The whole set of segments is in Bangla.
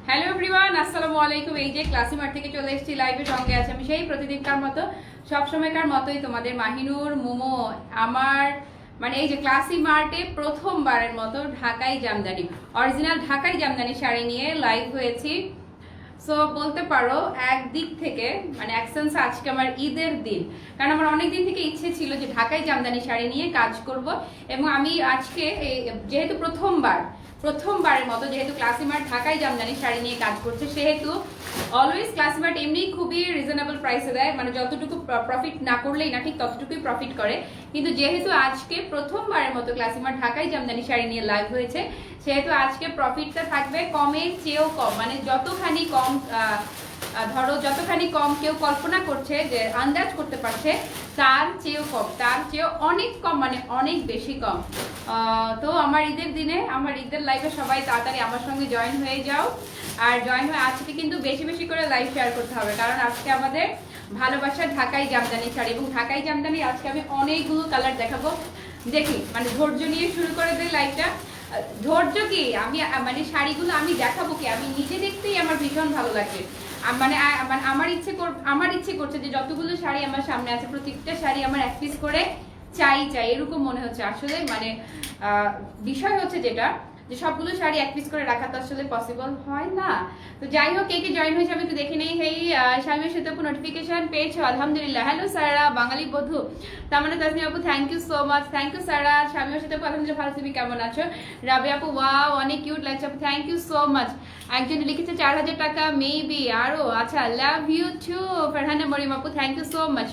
হ্যালো এভরিওয়ান, আসসালামু আলাইকুম। এই যে ক্লাসি মার্ট থেকে চলে এসেছি লাইভে, সঙ্গে আছে আমি সেই প্রতিদিনকার মতো সব সময়কার মতোই তোমাদের মাহিনুর মোমো। আমার মানে এই যে ক্লাসি মার্টে প্রথমবারের মতো ঢাকাই জামদানি, অরিজিনাল ঢাকাই জামদানি শাড়ি নিয়ে লাইভ হয়েছি। সো বলতে পারো একদিক থেকে মানে অ্যাকসেন্স আজকে আমার ঈদের দিন, কারণ আমার অনেক দিন থেকে ইচ্ছে ছিল যে ঢাকাই জামদানি শাড়ি নিয়ে কাজ করব, এবং আমি আজকে যেহেতু প্রথমবারের মতো যেহেতু ক্লাসি মার্ট ঢাকাই জামদানি শাড়ি নিয়ে কাজ করছে, সেহেতু অলওয়েজ ক্লাসি মার্ট এমনি খুবই রিজনেবল প্রাইসে দেয়, মানে যতটুকু প্রফিট না করলেই না ঠিক ততটুকুই প্রফিট করে। কিন্তু যেহেতু আজকে প্রথমবারের মতো ক্লাসি মার্ট ঢাকাই জামদানি শাড়ি নিয়ে লাইভ হয়েছে, সেহেতু আজকে প্রফিটটা থাকবে কমের চেয়েও কম, মানে যতখানি কম ধরো যতখানি কম কেউ কল্পনা করছে যে আন্দাজ করতে পারছে তার চেয়েও কম, তার চেয়েও অনেক কম, মানে অনেক বেশি কম। তো আমার ঈদের দিনে আমার ঈদের লাইভে সবাই তাড়াতাড়ি আমার সঙ্গে জয়েন হয়ে যাও, আর জয়েন হয়ে আজকে কিন্তু বেশি বেশি করে লাইভ শেয়ার করতে হবে, কারণ আজকে আমাদের ভালোবাসা ঢাকাই জামদানি শাড়ি, এবং ঢাকাই জামদানি আজকে আমি অনেকগুলো কালার দেখাবো। দেখি মানে ধৈর্য নিয়ে শুরু করে দিই লাইভটা। ধৈর্য কি, আমি মানে শাড়িগুলো আমি দেখাবো কি, আমি নিজে দেখতেই আমার ভীষণ ভালো লাগে। মানে আমার ইচ্ছে করছে যে যতগুলো শাড়ি আমার সামনে আছে প্রত্যেকটা শাড়ি আমার এক পিস করে চাই এরকম মনে হচ্ছে। আসলে মানে বিষয় হচ্ছে যেটা যে সবগুলো শাড়ি এক পিস করে রাখা তো আসলে পসিবল হয় না। তো যাই হোক, কে কে জয়েন হয়েছে আমি একটু দেখে নেই। হেই স্বামীর সাথে নোটিফিকেশন পেয়েছো, আলহামদুলিল্লাহ। হ্যালো সারা, বাঙালি বধূ তামান্না তাজনি আপু, thank you so much. Thank you Sara. স্বামীর সাথে আলহামদুলিল্লাহ ভালো, তুমি কেমন আছো? রাবি আপু, ওয়াও অনেক কিউট লাগছে আপু, থ্যাংক ইউ সো মাচ। একজন লিখেছে 4000 টাকা, মেবি আরো। আচ্ছা, love you too. Farhana Morim আপু, thank you so much.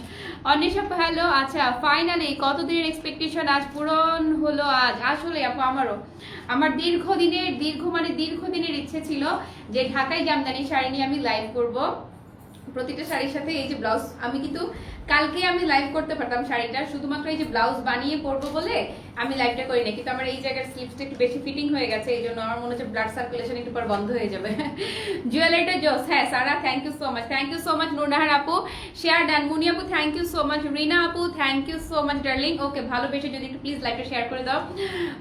Anish আপু, হ্যালো। আচ্ছা, ফাইনালি কতদিনের এক্সপেকটেশন আজ পূরণ হলো। আজ আসলে আপু আমারও, আমার দীর্ঘদিনের ইচ্ছে ছিল যে ঢাকাই জামদানি শাড়ি নিয়ে আমি লাইভ করব। প্রতিটা শাড়ির সাথে এই যে ব্লাউজ, আমি কিন্তু কালকে আমি লাইভ করতে পারতাম শাড়িটা, শুধুমাত্র এই যে ব্লাউজ বানিয়ে পরবো বলে আমি লাইভটা করি না, কিন্তু আমার এই জায়গার স্লিভসটা একটু বেশি ফিটিং হয়ে গেছে, এই জন্য আমার মনে হচ্ছে ব্লাড সার্কুলেশন একটু পর বন্ধ হয়ে যাবে। জুয়েলারিটা জোস। হ্যাঁ Sara, thank you so much. Thank you so much Nurnahar আপু, শেয়ার ডান। মুনি আপু, thank you so much. Rina আপু, thank you so much darling. Okay, ভালোবেসে যদি একটু প্লিজ লাইভটা শেয়ার করে দাও।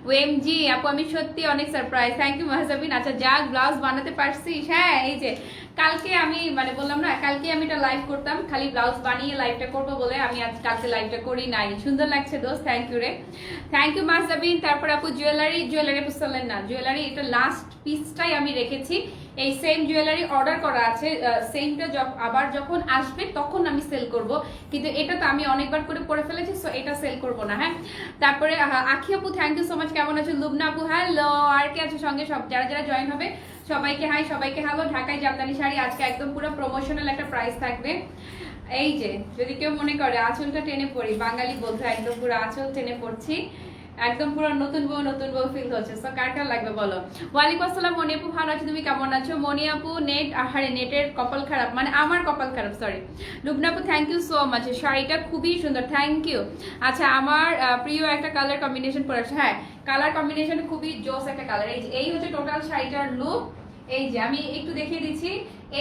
ওএমজি আপু, আমি সত্যি অনেক সারপ্রাইজ। Thank you Mahjabin. আচ্ছা যাক, ব্লাউজ বানাতে পারছিস। হ্যাঁ, এই যে কালকে আমি মানে বললাম না, কালকে আমি এটা লাইভ করতাম, খালি ব্লাউজ বানিয়ে লাইভটা করবো বলে আমি আজ কালকে লাইভটা করি নাই। সুন্দর লাগছে দোস্ত, থ্যাংক ইউ রে, থ্যাংক ইউ মাহজাবিন। তারপর আপু জুয়েলারি বুঝলেন না, জুয়েলারি এটা লাস্ট পিসটাই আমি রেখেছি। এই সেম জুয়েলারি অর্ডার করা আছে, সেমটা আবার যখন আসবে তখন আমি সেল করব, কিন্তু এটা তো আমি অনেকবার করে পরে ফেলেছি, সো এটা সেল করব না। হ্যাঁ, তারপরে আখি আপু, থ্যাংক ইউ সো মাচ। কেমন আছো? লুবনা আপু, হ্যালো। আর কে আছে সঙ্গে? সব যারা যারা জয়েন হবে সবাইকে হাই, সবাইকে হ্যালো। ঢাকাই জামদানি শাড়ি আজকে একদম পুরো প্রমোশনাল একটা প্রাইস থাকবে। এই যে যদি কেউ মনে করে আঁচলটা টেনে পড়ি, বাঙালি বলতে একদম পুরো আঁচল টেনে পড়ছি, একদম পুরো নতুন বউ ফিল হচ্ছে। সো কার কার লাগবে বলো। ওয়ালাইকুম আসসালাম মনি আপু, ভালো আছো, তুমি কেমন আছো? মনি আপু, নেট আহারে নেটের কপাল খারাপ, মানে আমার কপাল খারাপ, সরি। লুবনা আপু, থ্যাংক ইউ সো মাচ। শাড়িটা খুবই সুন্দর, থ্যাংক ইউ। আচ্ছা, আমার প্রিয় একটা কালার কম্বিনেশন পড়েছে। হ্যাঁ, কালার কম্বিনেশন খুবই জোস একটা কালার। এই হচ্ছে টোটাল শাড়িটার লুক। এই যে আমি একটু দেখিয়ে দিচ্ছি,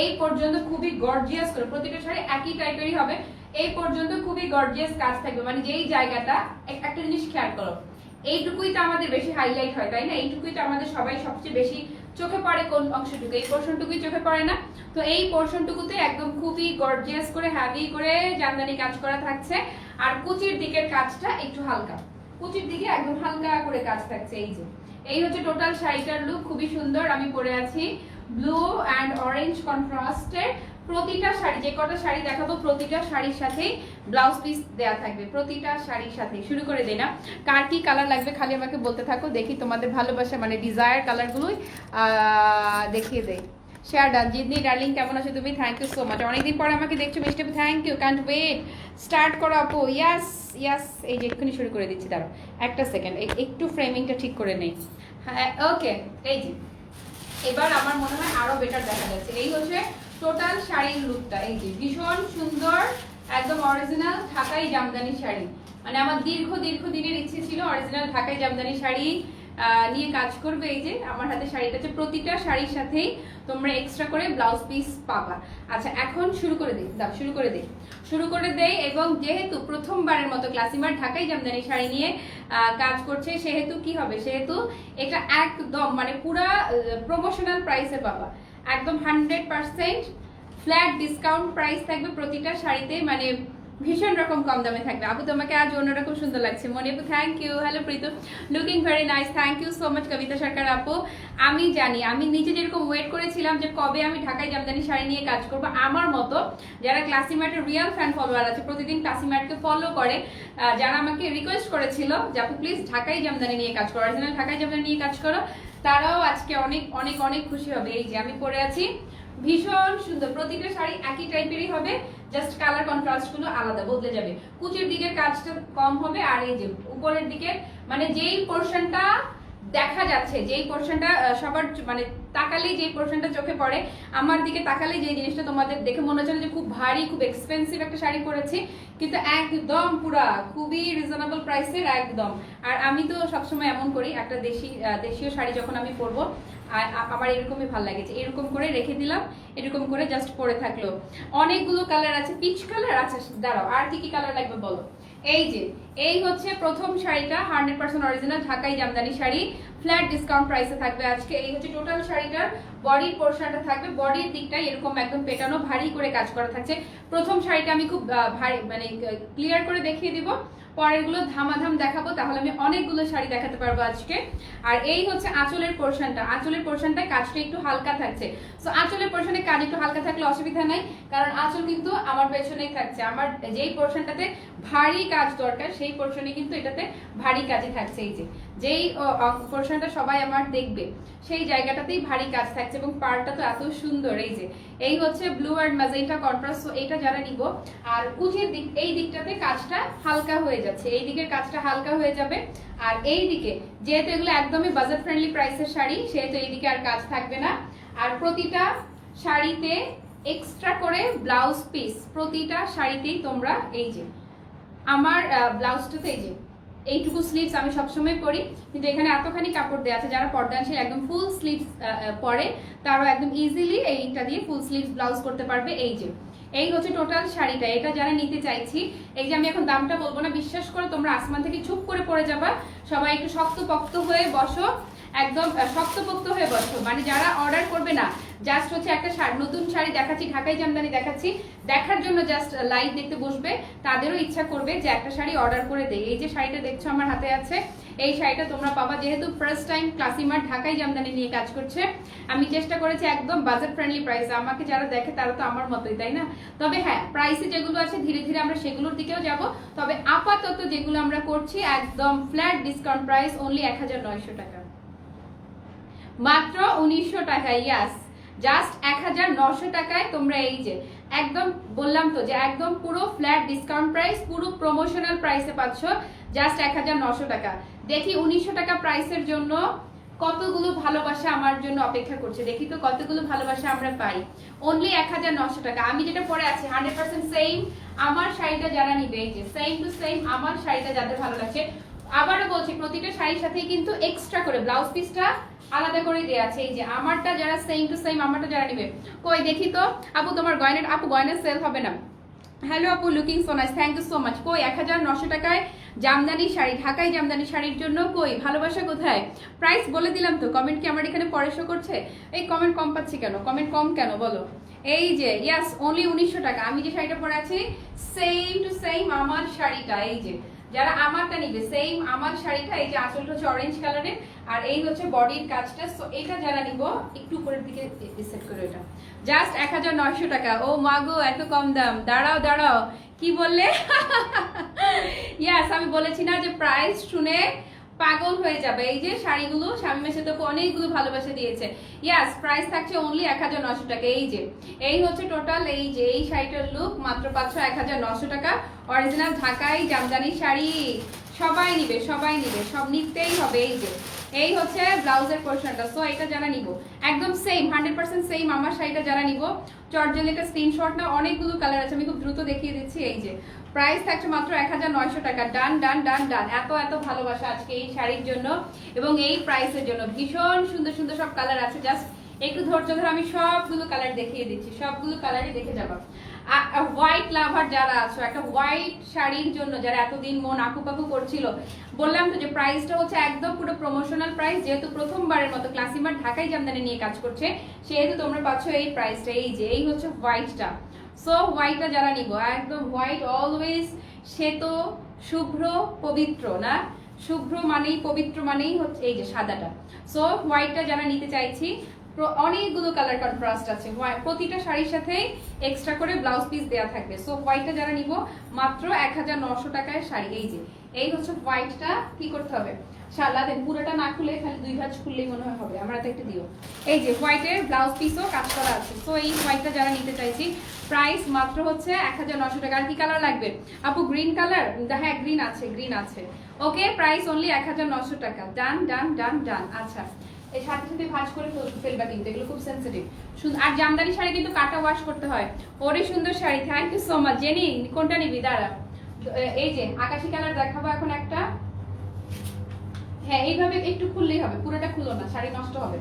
এই পর্যন্ত খুবই গর্জিয়াস করে, প্রতিটা শাড়ি একই টাইপেরই হবে, এই পর্যন্ত খুবই গর্জিয়াস কাজ থাকবে। মানে যেই জায়গাটা, একটা জিনিস খেয়াল করো, এইটুকুই তো আমাদের বেশি হাইলাইট হয়, তাই না? এইটুকুই তো আমাদের সবাই সবচেয়ে বেশি চোখে পড়ে। কোন অংশটুকু? এই পোর্শনটুকুই চোখে পড়ে না? তো এই পোর্শনটুকুতে একদম খুবই গর্জিয়াস করে হ্যাভি করে জামদানি কাজ করা থাকছে, আর কুচির দিকের কাজটা একটু হালকা, কুচির দিকে একদম হালকা করে কাজ থাকছে। এই হচ্ছে টোটাল শাড়িটার লুক, খুবই সুন্দর। আমি পরে আছি ব্লু অ্যান্ড অরেঞ্জ কন্ট্রাস্টের। প্রতিটা শাড়ি, যে কটা শাড়ি দেখাবো প্রতিটা শাড়ির সাথেই ব্লাউজ পিস দেয়া থাকবে, প্রতিটা শাড়ির সাথে। শুরু করে দেই না, কার কি কালার লাগবে খালি আমাকে বলতে থাকো, দেখি তোমাদের ভালোবাসা মানে ডিজায়ার কালারগুলোই দেখিয়ে দেই। Share done. জিদনি ডার্লিং, কেমন আছো তুমি? Thank you so much. অনেকদিন পর আমাকে দেখছো মিষ্টি আপু, thank you. Can't wait, start করো আপু। ইয়াস ইয়াস, এই যে এক্ষুনি শুরু করে দিচ্ছি, দাঁড়াও একটা সেকেন্ড, একটু ফ্রেমিংটা ঠিক করে নেই। হ্যাঁ ওকে, এই যে এবার আমার মনে হয় আরো বেটার দেখা যাচ্ছে। এই হচ্ছে টোটাল শাড়ির লুকটা। এই যে ভীষণ সুন্দর, একদম অরিজিনাল ঢাকাই জামদানি শাড়ি। মানে আমার দীর্ঘদিনের ইচ্ছে ছিল অরিজিনাল ঢাকাই জামদানি শাড়ি নিয়ে কাজ করবে। এই যে আমার হাতে শাড়িটা আছে, প্রতিটা শাড়ির সাথেই তোমরা এক্সট্রা করে ব্লাউজ পিস পাবা। আচ্ছা এখন শুরু করে দেই এবং যেহেতু প্রথমবারের মতো ক্লাসিমার ঢাকাই জামদানি শাড়ি নিয়ে কাজ করছে, সেহেতু কি হবে, সেহেতু এটা একদম মানে পুরা প্রমোশনাল প্রাইসে পাবা, একদম 100% ফ্ল্যাট ডিসকাউন্ট প্রাইস থাকবে প্রতিটা শাড়িতে, মানে ভীষণ রকম কম দামে থাকবে। আপু তোমাকে আজ অন্যরকম সুন্দর লাগছে। মনিপু thank you. Hello Pritu, looking very nice, thank you so much Kabita Sarkar আপু। আমি জানি, আমি নিজে যেরকম ওয়েট করেছিলাম যে কবে আমি ঢাকাই জামদানি শাড়ি নিয়ে কাজ করবো, আমার মতো যারা ক্লাসিমার্টের রিয়েল ফ্যান ফলোয়ার আছে, প্রতিদিন ক্লাসিমার্টকে ফলো করে, যারা আমাকে রিকোয়েস্ট করেছিল যে আপু প্লিজ ঢাকাই জামদানি নিয়ে কাজ করো, অরিজিনাল ঢাকাই জামদানি নিয়ে কাজ করো, তারাও আজকে অনেক অনেক অনেক খুশি হবে। এই যে আমি পরে আছি, ভীষণ সুন্দর, প্রতিটা শাড়ি একই টাইপেরই হবে, জাস্ট কালার কন্ট্রাস্ট গুলো আলাদা বদলে যাবে। কুচির দিকের কাজটা কম হবে, আর এই যে উপরের দিকে মানে যেই পোর্শনটা দেখা যাচ্ছে, যেই পোর্শনটা সবার মানে তাকালেই যেই পোর্শনটা চোখে পড়ে, আমার দিকে তাকালে যে জিনিসটা তোমাদের দেখে মনে হচ্ছে যে খুব ভারী খুব এক্সপেন্সিভ একটা শাড়ি পরেছি, কিন্তু একদম পুরা খুবই রিজনেবল প্রাইসের একদম। আর আমি তো সবসময় এমন করি, একটা দেশীয় শাড়ি যখন আমি পরবো আমার এরকমই ভালো লাগেছে, এরকম করে রেখে দিলাম, এরকম করে জাস্ট পরে থাকলো। অনেকগুলো কালার আছে, পিচ কালার আছে, দাঁড়াও আর কি কি কালার লাগবে বলো। এই যে এই হচ্ছে প্রথম শাড়িটা, 100% অরিজিনাল ঢাকাই জামদানি শাড়ি, ফ্ল্যাট ডিসকাউন্ট প্রাইসে থাকবে আজকে। এই হচ্ছে টোটাল শাড়িটার বডির পোর্শনটা থাকবে, বডির দিকটাই এরকম একদম পেটানো ভারী করে কাজ করা থাকছে। প্রথম শাড়িটা আমি খুব ভারী মানে ক্লিয়ার করে দেখিয়ে দিব, পরের গুলো ধামাধাম দেখাবো, তাহলে আমি অনেকগুলো শাড়ি দেখাতে পারবো আজকে। আর এই হচ্ছে আঁচলের পোর্শনটা, আঁচলের পোর্শনটা কাজটা একটু হালকা থাকছে। সো আঁচলের পোর্শনে কাজ একটু হালকা থাকলে অসুবিধা নাই, কারণ আঁচল কিন্তু আমার পেছনেই থাকছে। আমার যেই পোর্শনটাতে ভারী কাজ দরকার সেই পোর্শনে কিন্তু এটাতে ভারী কাজই থাকছে। এই যে যেই পোর্শনটা সবাই আমার দেখবে সেই জায়গাটাতেই ভারী কাজ থাকছে, এবং পাড়টা তো এত সুন্দর। এই যে এই হচ্ছে ব্লু আর ম্যাজেন্টা কন্ট্রাস্ট, এটা যারা নিব। আর কুচির দিক, এই দিকটাতে কাজটা হালকা হয়ে যাচ্ছে, এই দিকের কাজটা হালকা হয়ে যাবে। আর এই দিকে যেহেতু এগুলো একদমই বাজেট ফ্রেন্ডলি প্রাইসের শাড়ি, সেহেতু এই দিকে আর কাজ থাকবে না। আর প্রতিটা শাড়িতে এক্সট্রা করে ব্লাউজ পিস, প্রতিটা শাড়িতেই তোমরা এই যে আমার ব্লাউজটাতে এই যে এইটুকু স্লিভস আমি সবসময় পরি, কিন্তু এখানে এতখানি কাপড় দেওয়া আছে, যারা পর্দানশীল একদম ফুল স্লিভস পরে তারাও একদম ইজিলি এইটা দিয়ে ফুল স্লিভস ব্লাউজ করতে পারবে। এই যে এই হচ্ছে টোটাল শাড়িটা, এটা যারা নিতে চাইছি, এই যে আমি এখন দামটা বলবো না, বিশ্বাস করো তোমরা আসমান থেকে চুপ করে পড়ে যাবা। সবাই একটু শক্তপোক্ত হয়ে বসো, একদম শক্তপোক্ত হয়ে বসো, মানে যারা অর্ডার করবে না, জাস্ট হচ্ছে একটা নতুন শাড়ি দেখাচ্ছি, ঢাকাই জামদানি দেখাচ্ছি, দেখার জন্য জাস্ট লাইভ দেখতে বসবে, তাদেরও ইচ্ছা করবে যে একটা শাড়ি অর্ডার করে দেয়। এই যে শাড়িটা দেখছো আমার হাতে আছে, এই শাড়িটা তোমরা পাবা, যেহেতু ফার্স্ট টাইম ক্লাসিমার ঢাকাই জামদানি নিয়ে কাজ করছে, আমি চেষ্টা করেছি একদম বাজেট ফ্রেন্ডলি প্রাইস। আমাকে যারা দেখে তারা তো আমার মতোই, তাই না? তবে হ্যাঁ, প্রাইসে যেগুলো আছে ধীরে ধীরে আমরা সেগুলোর দিকেও যাব, তবে আপাতত যেগুলো আমরা করছি একদম ফ্ল্যাট ডিসকাউন্ট প্রাইস, অনলি 1900 টাকা, মাত্র 1900 টাকা। ইয়াস, জাস্ট 1900 টাকায় তোমরা এই যে একদম বললাম তো যে একদম পুরো ফ্ল্যাট ডিসকাউন্ট প্রাইস, পুরো প্রমোশনাল প্রাইসে পাচ্ছ জাস্ট 1900 টাকা। দেখি 1900 টাকা প্রাইসের জন্য কতগুলো ভালোবাসা আমার জন্য অপেক্ষা করছে, দেখি তো কতগুলো ভালোবাসা আমরা পাই। অনলি 1900 টাকা। আমি যেটা পরে আছি 100% সেম আমার শাড়িটা যারা নিবে, এই যে সেম টু সেম আমার শাড়িটা যাদের ভালো লাগছে, আবারও বলছি প্রতিটা শাড়ির সাথেই কিন্তু এক্সট্রা করে ব্লাউজ পিসটা আলাদা করে দেওয়া আছে। এই যে আমারটা যারা সেম টু সেম আমারটা যারা নিবে, কই দেখি তো আপু তোমার গয়নার, আপু গয়নার সেল হবে না। হ্যালো আপু, looking so nice, thank you so much. কই 1900 টাকায় জামদানি শাড়ি, ঢাকাই জামদানি শাড়ির জন্য কই ভালোবাসা কোথায়? প্রাইস বলে দিলাম তো, কমেন্ট কি আমার এখানে পরে শো করছে? এই কমেন্ট কম পাচ্ছি কেন, কমেন্ট কম কেন বলো? এই যে ইয়াস, অনলি 1900 টাকা। আমি যে শাড়িটা পরে আছি সেম টু সেম আমার শাড়িটা, এই যে যারা আমারটা নিবে সেম আমার শাড়িটা, এই যে আঁচলটা হচ্ছে অরেঞ্জ কালারের, আর এই হচ্ছে বডির কাজটা। সো এটা যারা নিব একটু উপরের দিকে সেট করে, এটা জাস্ট 1900 টাকা। ও মাগো, এত কম দাম! দাঁড়াও দাঁড়াও, কি বললে? ইয়াস, আমি বলেছি না যে প্রাইস শুনে পাগল হয়ে যাবে। এই যে শাড়িগুলো স্বামী মেসে তো অনেকগুলো ভালোবাসা দিয়েছে। ইয়াস, প্রাইস থাকছে অনলি 1900 টাকা। এই যে এই হচ্ছে টোটাল, এই যে এই শাড়িটার লুক, মাত্র পাচ্ছ 1900 টাকা। অরিজিনাল ঢাকাই জামদানি শাড়ি, সবাই নিবে, সবাই নিবে, সব নিতেই হবে। এই যে এই হচ্ছে ব্লাউজের পোর্শনটা। সো এটা যারা নিব একদম সেম 100% সেম আমার শাড়িটা যারা নিব চটজলিটা স্ক্রিনশট না, অনেকগুলো কালার আছে, আমি খুব দ্রুত দেখিয়ে দিচ্ছি। এই যে প্রাইস থাকছে মাত্র 1900 টাকা। ডান ডান ডান ডান। এত এত ভালোবাসা আজকে এই শাড়ির জন্য এবং এই প্রাইসের জন্য। ভীষণ সুন্দর সুন্দর সব কালার আছে, জাস্ট একটু ধৈর্য ধরে আমি সবগুলো কালার দেখিয়ে দিচ্ছি, সবগুলো কালারই দেখে যাবো। হোয়াইট লাভার যারা আছো, একটা হোয়াইট শাড়ির জন্য যারা এতদিন মন আকুপাকু করছিল, বললাম তো যে প্রাইসটা হচ্ছে একদম পুরো প্রমোশনাল প্রাইস, যেহেতু প্রথমবারের মতো ক্লাসিমার ঢাকাই জামদানি নিয়ে কাজ করছে সেহেতু তোমরা পাচ্ছ এই প্রাইসটা। এই যে এই হচ্ছে হোয়াইটটা। সো হোয়াইটটা যারা নিব একদম হোয়াইট, অলওয়েজ শ্বেত শুভ্র পবিত্র না, শুভ্র মানেই পবিত্র মানেই হচ্ছে এই যে সাদাটা। সো হোয়াইটটা যারা নিতে চাইছি, অনেকগুলো কালার কন্ট্রাস্ট আছে, প্রতিটা শাড়ির সাথে এক্সট্রা করে ব্লাউজ পিস দেওয়া থাকবে। সো হোয়াইটটা যারা নিব মাত্র 1900 টাকায় শাড়ি। এই যে এই হচ্ছে হোয়াইটটা। কি করতে হবে, সালাতে পুরোটা না খুলে খালি 2 ভাঁজ খুললেই মনে হয় হবে, আমরা তো একটু দিও। এই যে হোয়াইটের ব্লাউজ পিসও কাজ করা আছে। সো এই হোয়াইটটা যারা নিতে চাইছি প্রাইস মাত্র হচ্ছে 1900 টাকা। আর কি কালার লাগবে আপু? Green colour? হ্যাঁ গ্রিন আছে, গ্রিন আছে। ওকে, প্রাইস অনলি 1900 টাকা। ডান ডান ডান ডান। আচ্ছা, এই সাথে সাথে ভাঁজ করে ফেলবা কিন্তু, এগুলো খুব সেন্সিটিভ। আর জামদানি শাড়ি কিন্তু কাটা ওয়াশ করতে হয়। ওরে সুন্দর sari, thank you so much. Jenny কোনটা নিবি? দাঁড়া, এই যে আকাশি কালার দেখাবো এখন একটা। হ্যাঁ এইভাবে একটু খুললেই হবে, পুরোটা খুলো না, শাড়ি নষ্ট হবে।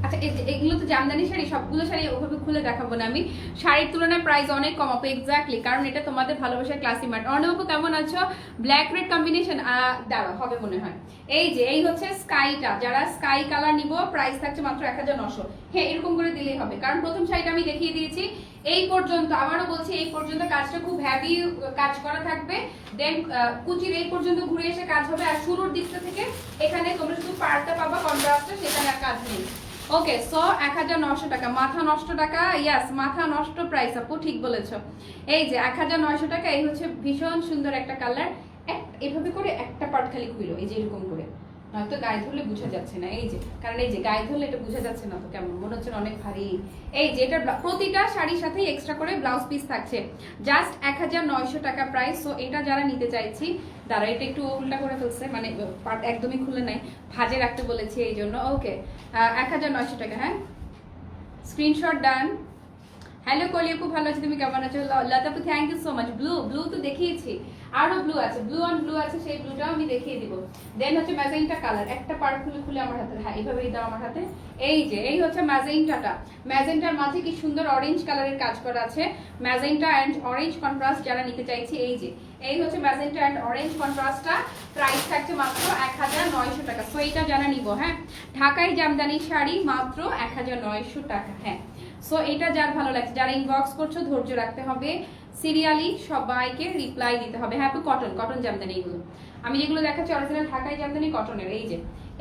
আচ্ছা এগুলো তো জামদানি শাড়ি, সবগুলো শাড়ি ওভাবে খুলে দেখাবো না আমি। শাড়ির তুলনায় প্রাইস অনেক কম আপু, এক্স্যাক্টলি, কারণ এটা তোমাদের ভালোবাসার ক্লাসি মার্ট। অর্ণবু কেমন আছো? ব্ল্যাক রেড কম্বিনেশন দাঁড়া হবে মনে হয়। এই যে এই হচ্ছে স্কাইটা, যারা স্কাই কালার নিব প্রাইস থাকছে মাত্র 1900। হ্যাঁ এরকম করে দিলেই হবে, কারণ প্রথম শাড়িটা আমি দেখিয়ে দিয়েছি। এই পর্যন্ত আবারও বলছি, এই পর্যন্ত কাজটা খুব হ্যাভি কাজ করা থাকবে। দেন কুচির এই পর্যন্ত ঘুরে এসে কাজ হবে, আর শুরুর দিকটা থেকে এখানে তোমরা শুধু পাড়টা পাবা কন্ট্রাস্টে, সেখানে আর কাজ নেই। ওকে, সো 1900 টাকা। মাথা নষ্ট টাকা, ইয়াস মাথা নষ্ট প্রাইস আপু, ঠিক বলেছো। এই যে 1900 টাকা। এই হচ্ছে ভীষণ সুন্দর একটা কালার। এভাবে করে একটা পার্ট খালি খুলো, এই যে এরকম করে, নয়তো গায়ে ধরলে বোঝা যাচ্ছে না। এই যে কারণ এই যে গায়ে ধরলে এটা বোঝা যাচ্ছে না, তো কেমন মনে হচ্ছে অনেক ভারী। এই যে এটা প্রতিটা শাড়ির সাথেই এক্সট্রা করে ব্লাউজ পিস থাকছে, জাস্ট 1900 টাকা প্রাইস। সো এটা যারা নিতে চাইছি, দাঁড়া এটা একটু উল্টা করে ফেলছে, মানে পার্ট একদমই খুলে নাই, ভাজে রাখতে বলেছি এই জন্য। ওকে, 1900 টাকা। হ্যাঁ স্ক্রিনশট ডান। হ্যালো কলিয়াপু, ভালো আছি, তুমি কেমন আছো? লতাপু thank you so much. Blue, blue তো দেখিয়েছি, আরো ব্লু আছে, ব্লু অন ব্লু আছে, সেই ব্লুটাও আমি দেখিয়ে দিব। দেন হচ্ছে ম্যাজেন্টা কালার, একটা পার্ট খুলে খুলে আমার হাতে, হ্যাঁ এইভাবেই দাও আমার হাতে। এই যে এই হচ্ছে ম্যাজেন্টাটা, ম্যাজেন্টার মাঝে কি সুন্দর অরেঞ্জ কালারের কাজ করা আছে। ম্যাজেন্টা অ্যান্ড অরেঞ্জ কন্ট্রাস্ট যারা নিতে চাইছি, এই যে এই হচ্ছে ম্যাজেন্টা অ্যান্ড অরেঞ্জ কন্ট্রাস্টটা, প্রাইস থাকছে মাত্র 1900 টাকা। সো এইটা যারা নিব, হ্যাঁ ঢাকাই জামদানি শাড়ি মাত্র 1900 টাকা। হ্যাঁ সো এটা যার ভালো লাগছে, যারা ইনবক্স করছো ধৈর্য রাখতে হবে, সিরিয়ালি সবাইকে রিপ্লাই দিতে হবে। হ্যাঁ কটন, কটন জামদানি এগুলো আমি যেগুলো দেখাচ্ছি অরিজিনাল ঢাকাই জামদানি কটনের। এই যে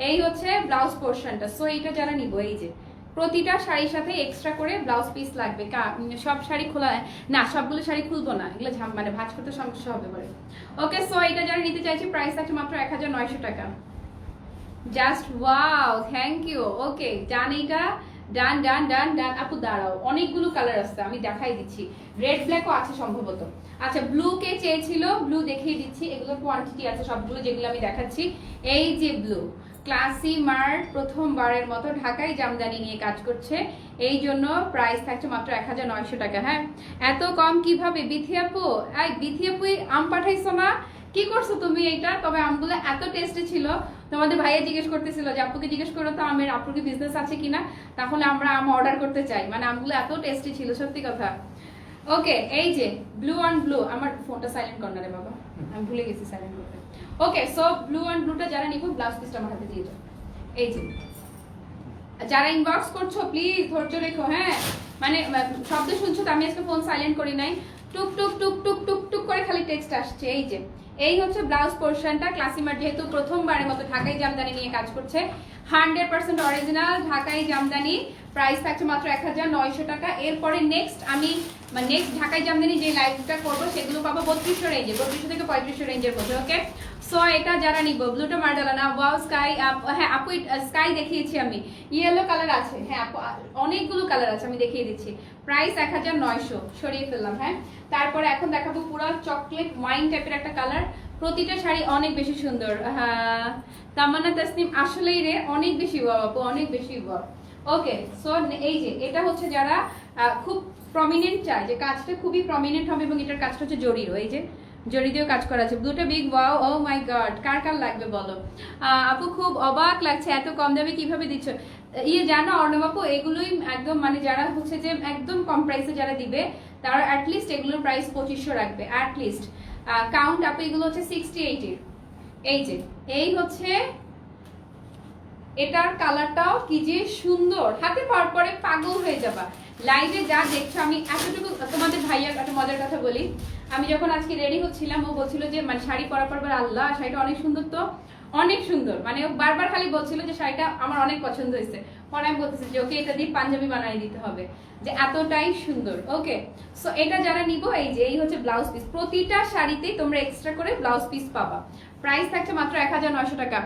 এই হচ্ছে ব্লাউজ পোর্শনটা। সো এইটা যারা নিব, এই যে প্রতিটা শাড়ির সাথে এক্সট্রা করে ব্লাউজ পিস লাগবে। সব শাড়ি খোলা না, সবগুলো শাড়ি খুলবো না, এগুলো মানে ভাঁজ করতে সমস্যা হবে পরে। ওকে, সো এটা যারা নিতে চাইছি প্রাইস আছে মাত্র 1900 টাকা। Just wow, thank you. Okay done, এইটা ডান ডান ডান ডান। আপু দাঁড়াও, অনেকগুলো কালার আছে, আমি দেখাই দিচ্ছি। রেড ব্ল্যাকও আছে সম্ভবত। আচ্ছা ব্লু কে চেয়েছিল, ব্লু দেখিয়ে দিচ্ছি, এগুলো কোয়ান্টিটি আছে সবগুলো যেগুলো আমি দেখাচ্ছি। এই যে ব্লু, ক্লাসি মার্ট প্রথমবারের মতো ঢাকাই জামদানি নিয়ে কাজ করছে, এই জন্য প্রাইস থাকছে মাত্র 1900 টাকা। হ্যাঁ এত কম কিভাবে? বিথি আপু, এই বিথি আপু আম পাঠাইছো না, কি করছো তুমি এইটা? তবে আমগুলো এত টেস্টি ছিল, তোমাদের ভাইয়া জিজ্ঞেস করতেছিল যে আপুকে জিজ্ঞেস করো তো আমের, আপুর কি বিজনেস আছে কিনা, তাহলে আমরা আম অর্ডার করতে চাই। মানে আমগুলো এত টেস্টি ছিল, সত্যি কথা। ওকে এই যে ব্লু অন ব্লু, আমার ফোনটা সাইলেন্ট কর না রে বাবা, আমি ভুলে গেছি সাইলেন্ট করতে। ওকে সো ব্লু অন ব্লুটা যারা নিব ব্লাউজ পিসটা আমার হাতে দিয়ে যাও। এই যে যারা ইনবক্স করছো প্লিজ ধৈর্য রেখো। হ্যাঁ মানে শব্দ শুনছো তো, আমি আজকে ফোন সাইলেন্ট করি নাই, টুক টুক টুক টুক টুক টুক করে খালি টেক্সট আসছে। এই যে এই হচ্ছে ব্লাউজ পোর্শনটা। ক্লাসিমার যেহেতু প্রথমবারের মতো ঢাকাই জামদানি নিয়ে কাজ করছে, 100% অরিজিনাল ঢাকাই জামদানি, প্রাইস থাকছে মাত্র 1900 টাকা। এরপরে নেক্সট আমি নেক্সট ঢাকাই জামদানি যে লাইভটা করবো সেগুলো পাবো 3200 রেঞ্জে, 3200 থেকে 3500 রেঞ্জের মধ্যে। ওকে, সো এটা যারা নিব ব্লুটা মার্ডালা না, ওয়াও স্কাই, হ্যাঁ আপু স্কাই দেখিয়েছি আমি, ইয়েলো কালার আছে, হ্যাঁ আপু অনেকগুলো কালার আছে আমি দেখিয়ে দিচ্ছি। প্রাইস 1900, সরিয়ে ফেললাম। হ্যাঁ, তারপরে এখন দেখাবো পুরো চকলেট ওয়াইন টাইপের একটা কালার। প্রতিটা শাড়ি অনেক বেশি সুন্দর। হ্যাঁ তামান্না তাসনিম, আসলেই রে অনেক বেশি ওয়াও আপু, অনেক বেশি ওয়াও। ওকে, সো এই যে এটা হচ্ছে যারা খুব প্রমিনেন্ট চায়, যে কাজটা খুবই প্রমিনেন্ট হবে এবং এটার কাজটা হচ্ছে জরিরও, এই যে জরি দিয়েও কাজ করা আছে। ব্লুটা বিগ ওয়াও, ও মাই গড, কার কার লাগবে বলো। আপু খুব অবাক লাগছে, এত কম দামে কিভাবে দিচ্ছ। ইয়ে জানো অর্ণব আপু, এগুলোই একদম মানে যারা হচ্ছে যে একদম কম প্রাইসে যারা দিবে তারা অ্যাটলিস্ট এগুলোর প্রাইস 2500 রাখবে অ্যাটলিস্ট। কাউন্ট আপু এগুলো হচ্ছে 68 এর। এই যে এই হচ্ছে এটার কালারটাও কি যে সুন্দর, হাতে পাওয়ার পরে পাগল হয়ে যাবা। লাইভে যা দেখছো, আমি এতটুকু তোমাদের ভাইয়ার একটা মজার কথা বলি। আমি যখন আজকে রেডি হচ্ছিলাম ও বলছিল যে মানে শাড়ি পরার পর আল্লাহ শাড়িটা অনেক সুন্দর, তো অনেক সুন্দর, মানে ও বারবার খালি বলছিল যে শাড়িটা আমার অনেক পছন্দ হয়েছে। পরে আমি বলতেছি যে ওকে এটা দিয়ে পাঞ্জাবি বানিয়ে দিতে হবে, যে এতটাই সুন্দর। ওকে, সো এটা যারা নিব এই যে এই হচ্ছে ব্লাউজ পিস, প্রতিটা শাড়িতেই তোমরা এক্সট্রা করে ব্লাউজ পিস পাবা। প্রাইস থাকছে মাত্র 1900 টাকা।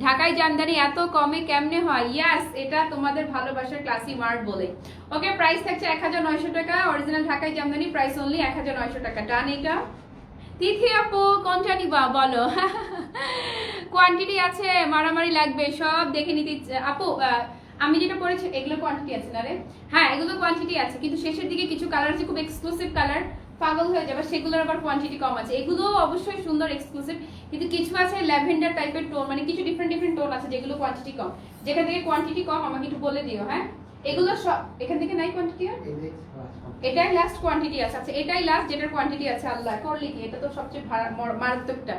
ঢাকাই জামদানি এত কমে কেমনে হয়? ইয়াস, এটা তোমাদের ভালোবাসার ক্লাসি মার্ট বলে। ওকে, প্রাইস থাকছে 1900 টাকা, অরিজিনাল ঢাকাই জামদানি, প্রাইস অনলি 1900 টাকা। ডান এটা। তিথি আপু কোনটা নিবা বলো? কোয়ান্টিটি আছে, মারামারি লাগবে, সব দেখে নিতে আপু। আমি যেটা পরেছি এগুলো কোয়ান্টিটি আছে না রে? হ্যাঁ এগুলো কোয়ান্টিটি আছে, কিন্তু শেষের দিকে কিছু কালার আছে খুব এক্সক্লুসিভ কালার, পাগল হয়ে যাবে, সেগুলোর আবার কোয়ান্টিটি কম আছে। এগুলো অবশ্যই সুন্দর এক্সক্লুসিভ, কিন্তু কিছু আছে ল্যাভেন্ডার টাইপের টোন, মানে কিছু ডিফারেন্ট ডিফারেন্ট টোন আছে যেগুলো কোয়ান্টিটি কম। যেখান থেকে কোয়ান্টিটি কম আমাকে একটু বলে দিও। হ্যাঁ, এগুলো সব এখান থেকে নাই কোয়ান্টিটি, এটাই লাস্ট কোয়ান্টিটি আছে। আচ্ছা এটাই লাস্ট যেটার কোয়ান্টিটি আছে। আল্লাহ করলি কি, এটা তো সবচেয়ে মারাত্মকটা,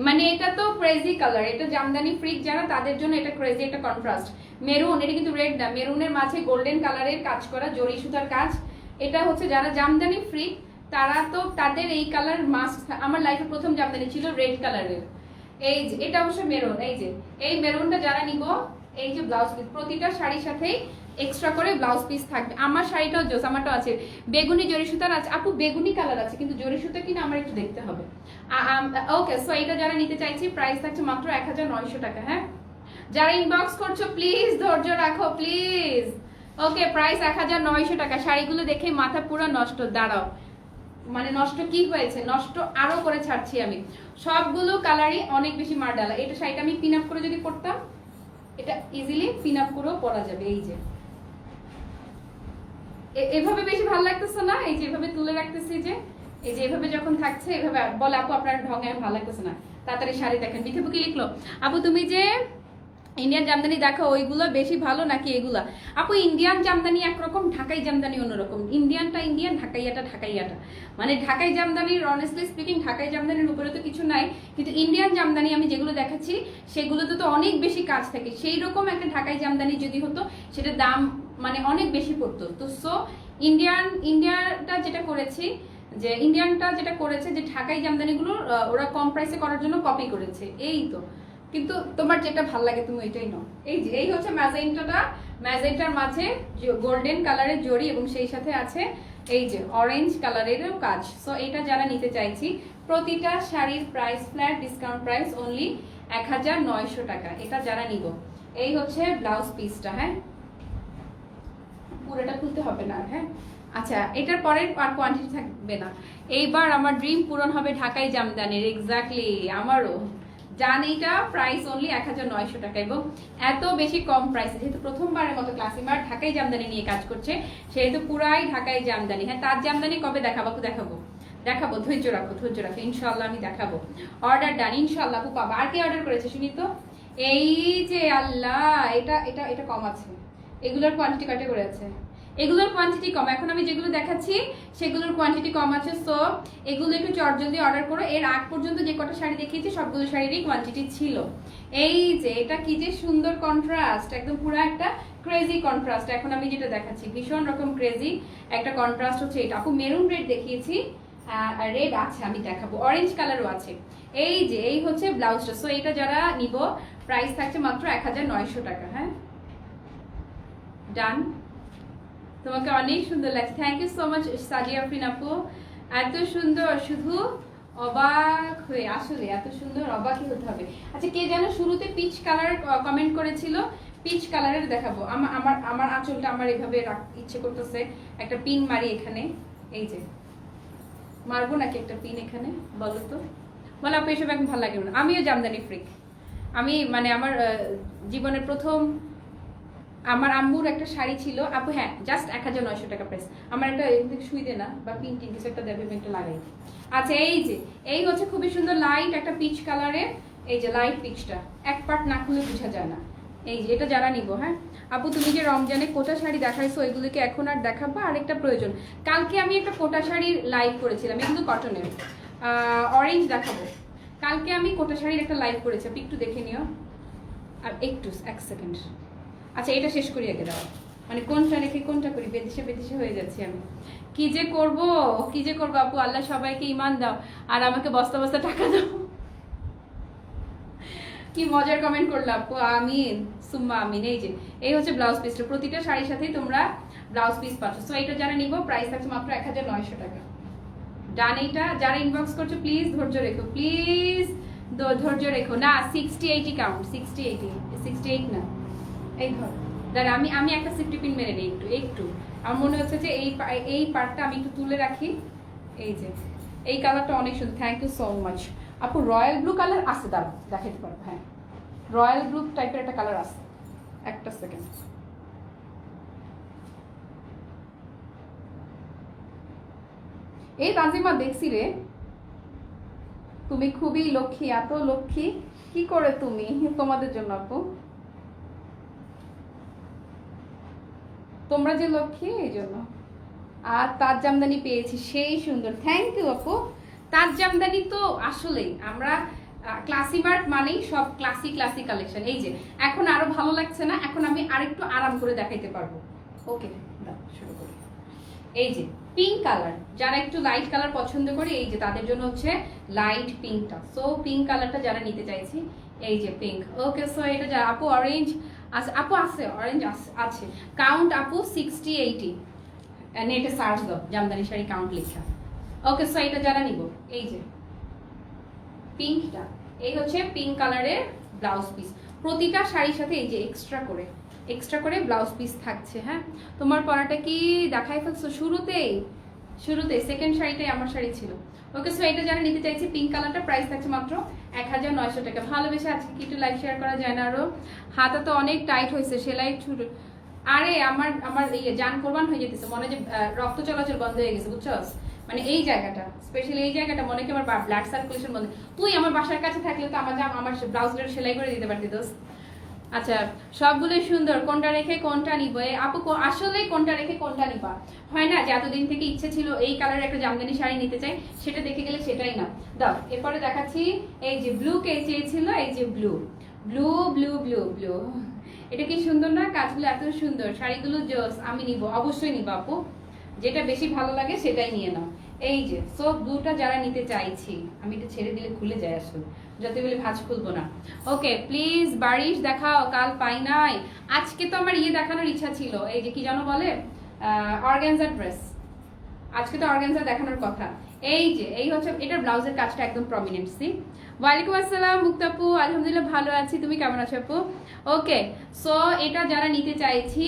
মানে এটা তো ক্রেজি কালার, এটা জামদানি ফ্রিক যারা তাদের জন্য এটা ক্রেজি একটা কন্ট্রাস্ট। মেরুন, এটা কিন্তু রেড না, মেরুনের মাঝে গোল্ডেন কালারের কাজ করা জরি সুতার কাজ। এটা হচ্ছে যারা জামদানি ফ্রিক তারা তো তাদের এই কালার মাস্ট। আমার লাইফে প্রথম জামদানি ছিল রেড কালারের, এই যে এটা অবশ্য মেরুন। এই যে এই মেরুনটা যারা নিব, এই যে ব্লাউজ পিস, প্রতিটা শাড়ির সাথেই এক্সট্রা করে ব্লাউজ পিস থাকবে। আমার শাড়িটাও জোস, আমারটাও আছে বেগুনি জরি সুতার আছে আপু, বেগুনি কালার আছে কিন্তু জরি সুতা কিনা আমার একটু দেখতে হবে। ওকে, সো এটা যারা নিতে চাইছি প্রাইস থাকছে মাত্র 1900 টাকা। হ্যাঁ, যারা ইনবক্স করছো প্লিজ ধৈর্য রাখো প্লিজ। ওকে, প্রাইস 1900 টাকা। শাড়িগুলো দেখে মাথা পুরো নষ্ট। দাঁড়াও, মানে নষ্ট কি হয়েছে, নষ্ট আরো করে ছাড়ছি আমি। সবগুলো কালারই অনেক বেশি মার্ডালা। এটা শাড়িটা আমি পিন আপ করে যদি পরতাম, এটা ইজিলি পিন আপ করেও পরা যাবে। এই যে এভাবে বেশি ভালো লাগতেছে না, এই যে এভাবে তুলে রাখতেছি, যে এই যে এভাবে যখন থাকছে এভাবে বলে আপু আপনার ঢঙে ভালো লাগতেছে না, তাড়াতাড়ি শাড়ি দেখেন। বিথেপু কি লিখলো? আপু তুমি যে ইন্ডিয়ান জামদানি দেখো ওইগুলো বেশি ভালো নাকি এগুলা? আপু ইন্ডিয়ান জামদানি একরকম, ঢাকাই জামদানি অন্যরকম। ইন্ডিয়ানটা ইন্ডিয়ান, ঢাকাইয়াটা ঢাকাইয়াটা। মানে ঢাকাই জামদানির অনেস্টলি স্পিকিং ঢাকাই জামদানির উপরে তো কিছু নাই, কিন্তু ইন্ডিয়ান জামদানি আমি যেগুলো দেখাচ্ছি সেগুলোতে তো অনেক বেশি কাজ থাকে। সেই রকম একটা ঢাকাই জামদানি যদি হতো সেটার দাম মানে অনেক বেশি পড়তো। তো সো ইন্ডিয়ানটা যেটা করেছি, যে ইন্ডিয়ানটা যেটা করেছে যে ঢাকাই জামদানিগুলো ওরা কম প্রাইসে করার জন্য কপি করেছে, এই তো। কিন্তু তোমার যেটা ভাল লাগে তুমি ওইটাই নাও। এই যে এই হচ্ছে ম্যাজেন্টাটা, ম্যাজেন্টার মাঝে গোল্ডেন কালারের জড়ি এবং সেই সাথে আছে এই যে অরেঞ্জ কালারেরও কাজ। সো এটা যারা নিতে চাইছি, প্রতিটা শাড়ির price flat discount price only 1900 টাকা। এটা যারা নিব, এই হচ্ছে ব্লাউজ পিসটা। হ্যাঁ, পুরোটা খুলতে হবে না। হ্যাঁ, আচ্ছা এটার পরের আর কোয়ান্টিটি থাকবে না। এইবার আমার ড্রিম পূরণ হবে ঢাকাই জামদানির। এক্স্যাক্টলি, আমারও। জান এইটা প্রাইস অনলি 1900 টাকা, এবং এত বেশি কম প্রাইসে, যেহেতু প্রথমবারের মতো ক্লাসিমার ঢাকাই জামদানি নিয়ে কাজ করছে, সেহেতু পুরাই ঢাকাই জামদানি। হ্যাঁ, তার জামদানি কবে দেখাবো? দেখাবো, ধৈর্য রাখো ইনশাল্লাহ আমি দেখাবো। অর্ডার ডান ইনশাল্লাহ আপু পাবা। আর কি অর্ডার করেছে শুনি তো? এই যে আল্লাহ, এটা এটা এটা কম আছে, এগুলোর কোয়ান্টিটি কয়টা করে আছে? এগুলোর কোয়ান্টিটি কম। এখন আমি যেগুলো দেখাচ্ছি সেগুলোর কোয়ান্টিটি কম আছে। সো এগুলো একটু চটজলদি অর্ডার করো। এর আগ পর্যন্ত যে কটা শাড়ি দেখিয়েছি সবগুলো শাড়িরই কোয়ান্টিটি ছিল। এই যে এটা কি যে সুন্দর কন্ট্রাস্ট, একদম পুরো একটা ক্রেজি কন্ট্রাস্ট। এখন আমি যেটা দেখাচ্ছি ভীষণ রকম ক্রেজি একটা কন্ট্রাস্ট হচ্ছে এটা। আপু মেরুন রেড দেখিয়েছি, রেড আছে, আমি দেখাবো অরেঞ্জ কালারও আছে। এই যে এই হচ্ছে ব্লাউজটা। সো এটা যারা নিব প্রাইস থাকছে মাত্র 1900 টাকা। হ্যাঁ, ডান। তোমাকে অনেক সুন্দর লাগছে। Thank you so much Sadia Afrin আপু, এত সুন্দর, শুধু অবাক হয়ে, আসলে এত সুন্দর অবাকই হতে হবে। আচ্ছা, কে যেন শুরুতে পিচ কালার কমেন্ট করেছিল, পিচ কালারের দেখাবো। আমার আমার আমার আঁচলটা আমার এভাবে ইচ্ছে করতেছে একটা পিন মারি এখানে, এই যে মারবো নাকি একটা পিন এখানে, বলো তো, বলো আপু এসব এখন ভালো লাগে না। আমিও জামদানি ফ্রিক, আমি মানে আমার জীবনের প্রথম আমার আম্মুর একটা শাড়ি ছিল আপু, হ্যাঁ জাস্ট 1900 টাকা প্রাইস। আমার একটা সুই দে না বা পিন টিন কিছু একটা দেবে, একটা লাগাই। আচ্ছা এই যে এই হচ্ছে খুবই সুন্দর লাইট একটা পিচ কালারের, এই যে লাইট পিচটা এক পার্ট না খুলে বোঝা যায় না। এই যে এটা যারা নিব, হ্যাঁ আপু তুমি যে রমজানে কোটা শাড়ি দেখাইছো এগুলিকে এখন আর দেখাবো, আরেকটা প্রয়োজন। কালকে আমি একটা কোটা শাড়ির লাইভ করেছিলাম, এগুলো কটনের, অরেঞ্জ দেখাবো। কালকে আমি কোটা শাড়ির একটা লাইভ করেছি, আপনি একটু দেখে নিও। আর একটু এক সেকেন্ড, আচ্ছা এটা শেষ করি আগে, দাও মানে কোনটা রেখে কোনটা করি, বেদিশে বেদিশে হয়ে যাচ্ছি আমি। কি যে করব কি যে করবো আপু, আল্লাহ সবাইকে ইমান দাও আর আমাকে বস্তা বস্তা টাকা দাও। কি মজার কমেন্ট করলো আপু, আমিন সুম্মা আমিন। এই যে এই হচ্ছে ব্লাউজ পিসটা, প্রতিটা শাড়ির সাথেই তোমরা ব্লাউজ পিস পাচ্ছ। সো এটা যারা নিব প্রাইস আছে মাত্র 1900 টাকা। ডান, এইটা যারা ইনবক্স করছো প্লিজ ধৈর্য রেখো, প্লিজ ধৈর্য রেখো। না 60-80 কাউন্ট, 68 না, এই ধর দাঁড়া আমি একটা সিফটি পিন মেরে নিই একটু একটু। আমার মনে হচ্ছে যে এই পার্টটা আমি একটু তুলে রাখি। এই যে এই কালারটা অনেক সুন্দর, থ্যাংক ইউ সো মাচ আপু। রয়্যাল ব্লু কালার আছে, দাঁড়া দেখাতে পারবো, হ্যাঁ রয়্যাল ব্লু টাইপের একটা কালার আছে, একটা সেকেন্ড। এই তানজিমা দেখছি রে, তুমি খুবই লক্ষ্মী, এত লক্ষ্মী কি করে তুমি, তোমাদের জন্য আপু, তোমরা যে লক্ষ্মী এই জন্য। আর তাজ জামদানি পেয়েছি, সেই সুন্দর, থ্যাংক ইউ আপু। তাজ জামদানি তো আসলেই আমরা ক্লাসি মার্ট মানেই সব ক্লাসি ক্লাসি কালেকশন। এই যে এখন আরো ভালো লাগছে না, এখন আমি আরেকটু আরাম করে দেখাইতে পারবো। ওকে দাও শুরু করি। এই যে পিঙ্ক কালার, যারা একটু লাইট কালার পছন্দ করে এই যে তাদের জন্য হচ্ছে লাইট পিঙ্কটা। সো পিঙ্ক কালারটা যারা নিতে চাইছি, এই যে পিঙ্ক। ওকে সো এটা যা আপু অরেঞ্জ আছে, আপু আছে অরেঞ্জ আছে, কাউন্ট আপু 60-80, নেটে সার্চ দাও জামদানি শাড়ি কাউন্ট লেখা। ওকে সো এটা যারা নিব, এই যে পিঙ্কটা, এই হচ্ছে পিঙ্ক কালারের ব্লাউজ পিস। প্রতিটা শাড়ির সাথে এই যে এক্সট্রা করে ব্লাউজ পিস থাকছে। হ্যাঁ তোমার পরাটা কি দেখাই ফেলছো শুরুতে সেকেন্ড শাড়িটাই আমার শাড়ি ছিল। ওকে সো এটা যারা নিতে চাইছে পিঙ্ক কালারটা, প্রাইস থাকছে মাত্র 1900 টাকা। ভালোবেসে আজকে কি একটু লাইক শেয়ার করা যায় না আরো? হাতা তো অনেক টাইট হয়েছে, সেলাই ছুট, আরে আমার ইয়ে জান কোরবান হয়ে যেতেছে, মনে যে রক্ত চলাচল বন্ধ হয়ে গেছে বুঝছস, মানে এই জায়গাটা স্পেশালি এই জায়গাটা মনে কি আমার ব্লাড সার্কুলেশন বন্ধ। তুই আমার বাসার কাছে থাকলে তো আমার ব্লাউজগুলো সেলাই করে দিতে পারতি দোস্ত। আচ্ছা সবগুলোই সুন্দর, কোনটা রেখে কোনটা নিব আপু, আসলে কোনটা রেখে কোনটা নিবা হয় না যে এতদিন থেকে ইচ্ছে ছিল এই কালারের একটা জামদানি শাড়ি নিতে চাই, সেটা দেখে গেলে সেটাই না। দাও এরপরে দেখাচ্ছি এই যে ব্লু কে চেয়েছিল, এই যে blue blue blue blue blue, এটা কি সুন্দর না, কাজগুলো এত সুন্দর, শাড়িগুলো জোস, আমি নিব, অবশ্যই নিব আপু, যেটা বেশি ভালো লাগে সেটাই নিয়ে নাও। এই যে সো ব্লুটা যারা নিতে চাইছি, আমি এটা ছেড়ে দিলে খুলে যায় আসলে, যত বলে ভাঁজ খুলবো না। ওকে প্লিজ বারিশ দেখাও, কাল পাই নাই, আজকে তো আমার ইয়ে দেখানোর ইচ্ছা ছিল, এই যে কি জানো বলে অর্গানজা ড্রেস, আজকে তো অর্গানজা দেখানোর কথা। এই যে এই হচ্ছে এটার ব্লাউজের কাজটা একদম প্রমিনেন্ট। সি ওয়ালাইকুম আসসালাম মুক্তাপু, আলহামদুলিল্লাহ ভালো আছি, তুমি কেমন আছো আপু? ওকে সো এটা যারা নিতে চাইছি,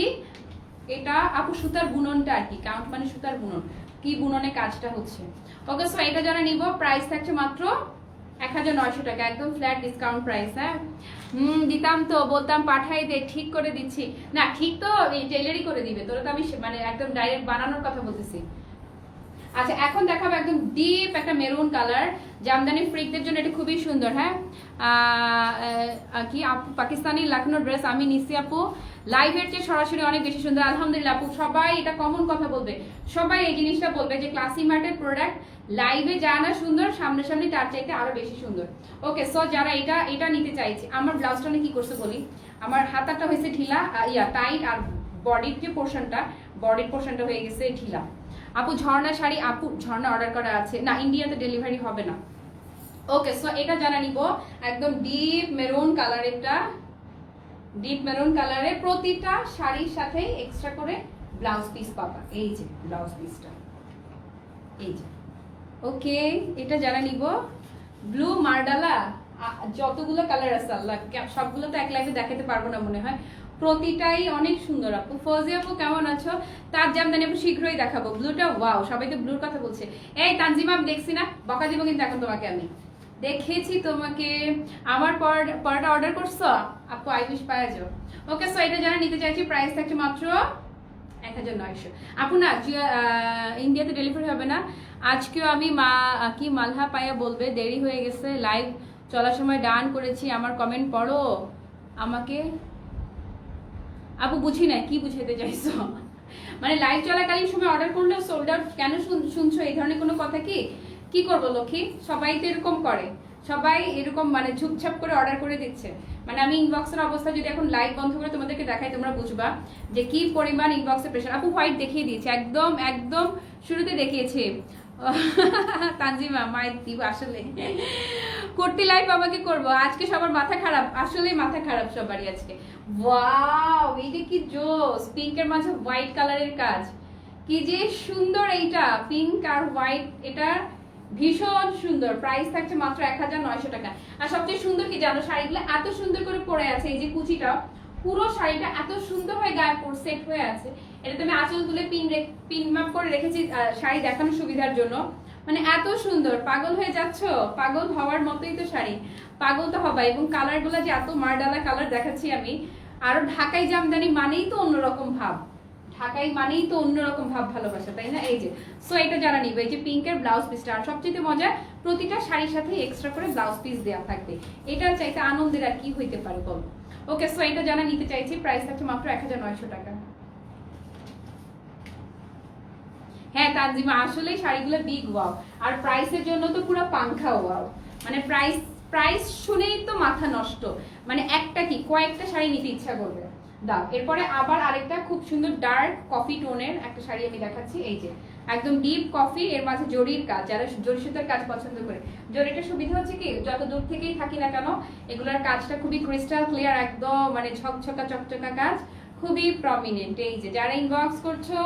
এটা আপু সুতার বুননটা আর কি, কাউন্ট মানে সুতার বুনন, কি বুননে কাজটা হচ্ছে। ওকে সো এটা যারা নিব প্রাইস থাকছে মাত্র 1900 টাকা, একদম ফ্ল্যাট ডিসকাউন্ট প্রাইস। হ্যাঁ দিতাম তো, বলতাম পাঠাই দে, ঠিক করে দিচ্ছি না, ঠিক তো টেলারই করে দিবে, তোরা তো আমি মানে একদম ডাইরেক্ট বানানোর কথা বলতেছি। আচ্ছা এখন দেখাবো একদম ডিপ একটা মেরুন কালার, জামদানি ফ্রিকদের জন্য এটা খুবই সুন্দর। হ্যাঁ কি আপু পাকিস্তানি লাখনো ড্রেস আমি নিছি আপু, লাইভের চেয়ে সরাসরি অনেক বেশি সুন্দর, আলহামদুলিল্লাহ আপু। সবাই এটা কমন কথা বলবে, সবাই এই জিনিসটা বলবে যে ক্লাসি মার্টের প্রোডাক্ট লাইভে যা না সুন্দর, সামনাসামনি তার চাইতে আরো বেশি সুন্দর। ওকে সো যারা এটা নিতে চাইছে, আমার ব্লাউজটা কি করছে বলি, আমার হাতাটা হয়েছে ঢিলা টাইট, আর বডির যে পোর্শনটা হয়ে গেছে ঢিলা। আপু ঝর্ণা শাড়ি, আপু ঝর্ণা অর্ডার করা আছে না, ইন্ডিয়াতে ডেলিভারি হবে না। ওকে সো এটা জানা নিব একদম ডিপ মেরুন কালার, এটা ডিপ মেরুন কালারে প্রতিটা শাড়ির সাথেই এক্সট্রা করে ব্লাউজ পিস পাবা, এই যে ব্লাউজ পিসটা, এই যে। ওকে, এটা যারা নিব ব্লু মার্ডালা, যতগুলো কালার আছে আল্লাহ, সবগুলো তো এক লাইভে দেখাতে পারবো না মনে হয়, প্রতিটাই অনেক সুন্দর। আপু ফৌজি আপু কেমন আছো? তার জামদানি আপু শীঘ্রই দেখাবো। ব্লুটা ওয়াও, সবাই তো ব্লুর কথা বলছে। এই তানজিমা দেখছি না, বকা দিব কিন্তু এখন তোমাকে আমি। দেখেছি তোমাকে, আমার পরটা অর্ডার করছো আপু, আই উইশ পাওয়া যাও। ওকে, সো এটা যারা নিতে চাইছি প্রাইস থাকছে মাত্র 1900 আপু। না ইন্ডিয়াতে ডেলিভারি হবে না। আজকেও আমি কি মালহা পায়া বলবে, দেরি হয়ে গেছে, লাইভ চলার সময় ডান করেছি, আমার কমেন্ট পড়ো আমাকে। আপু বুঝি না কি বুঝাইতে চাইছো, মানে লাইভ চলাকালীন সময় অর্ডার করলে সোল্ড আউট কেন শুনছো, এই ধরনের কোনো কথা কি করবো লক্ষ্মী? সবাই তো এরকম করে, সবাই এরকম মানে ঝুপঝাপ করে অর্ডার করে দিচ্ছে। মানে আমি ইনবক্সের অবস্থা যদি এখন লাইভ বন্ধ করে তোমাদেরকে দেখাই, তোমরা বুঝবা যে কি পরিমাণ ইনবক্সের প্রেশার। আপু হোয়াইট দেখিয়ে দিয়েছে, একদম একদম শুরুতে দেখিয়েছে। তানজিমা মাই দিব আসলে কুর্তি লাইভ আমাকে করবো আজকে, সবার মাথা খারাপ, আসলে মাথা খারাপ সবারই আজকে। ওয়াও, এইটা কি জোস, পিঙ্কের মাঝে হোয়াইট কালারের কাজ, কি যে সুন্দর এইটা, পিঙ্ক আর হোয়াইট, এটা ভীষণ সুন্দর। প্রাইস থাকছে মাত্র 1900 টাকা। আর সবচেয়ে সুন্দর কি জানো, শাড়িগুলো এত সুন্দর করে পরে আছে, এই যে কুচিটা, পুরো শাড়িটা এত সুন্দর হয়ে গায়ে সেট হয়ে আছে। এটাতে আমি আঁচল তুলে পিন ম্যাপ করে রেখেছি শাড়ি দেখানোর সুবিধার জন্য। মানে এত সুন্দর, পাগল হয়ে যাচ্ছ, পাগল হওয়ার মতোই তো শাড়ি, পাগল তো হবাই। এবং কালারগুলো যে এত মারডালা কালার দেখাচ্ছি আমি, আর ঢাকাই জামদানি মানেই তো অন্যরকম ভাব, ঢাকাই মানেই তো অন্যরকম ভাব, ভালোবাসা, তাই না? এই যে, সো এটা যারা নিবে, এই যে পিঙ্কের ব্লাউজ পিসটা, আর সবচেয়ে মজা প্রতিটা শাড়ির সাথে এক্সট্রা করে ব্লাউজ পিস দেওয়া থাকবে। এটার চাইতে আনন্দের আর কি হইতে পারে বলো? ওকে, সো এটা যারা নিতে চাইছি প্রাইস থাকছে মাত্র 1900 টাকা। হ্যাঁ তানজিমা, আসলে শাড়িগুলো বিগ ওয়াও, আর প্রাইসের জন্য তো পুরো পাংখা ওয়াও। মানে প্রাইস শুনেই তো মাথা নষ্ট, মানে একটা কি কয়েকটা শাড়ি নিতে ইচ্ছা করবে। দাও, এরপরে আবার আরেকটা খুব সুন্দর ডার্ক কফি টোনের একটা শাড়ি আমি দেখাচ্ছি। এই যে একদম ডিপ কফি, এর মাঝে জরির কাজ, যারা জরি সুতার কাজ পছন্দ করে। জরিটার সুবিধা হচ্ছে কি, যত দূর থেকেই থাকি না কেন, এগুলোর কাজটা খুবই ক্রিস্টাল ক্লিয়ার, একদম মানে ঝকঝকা চকচকা কাজ, খুবই প্রমিনেন্ট। এই যে যারা ইনবক্স করছো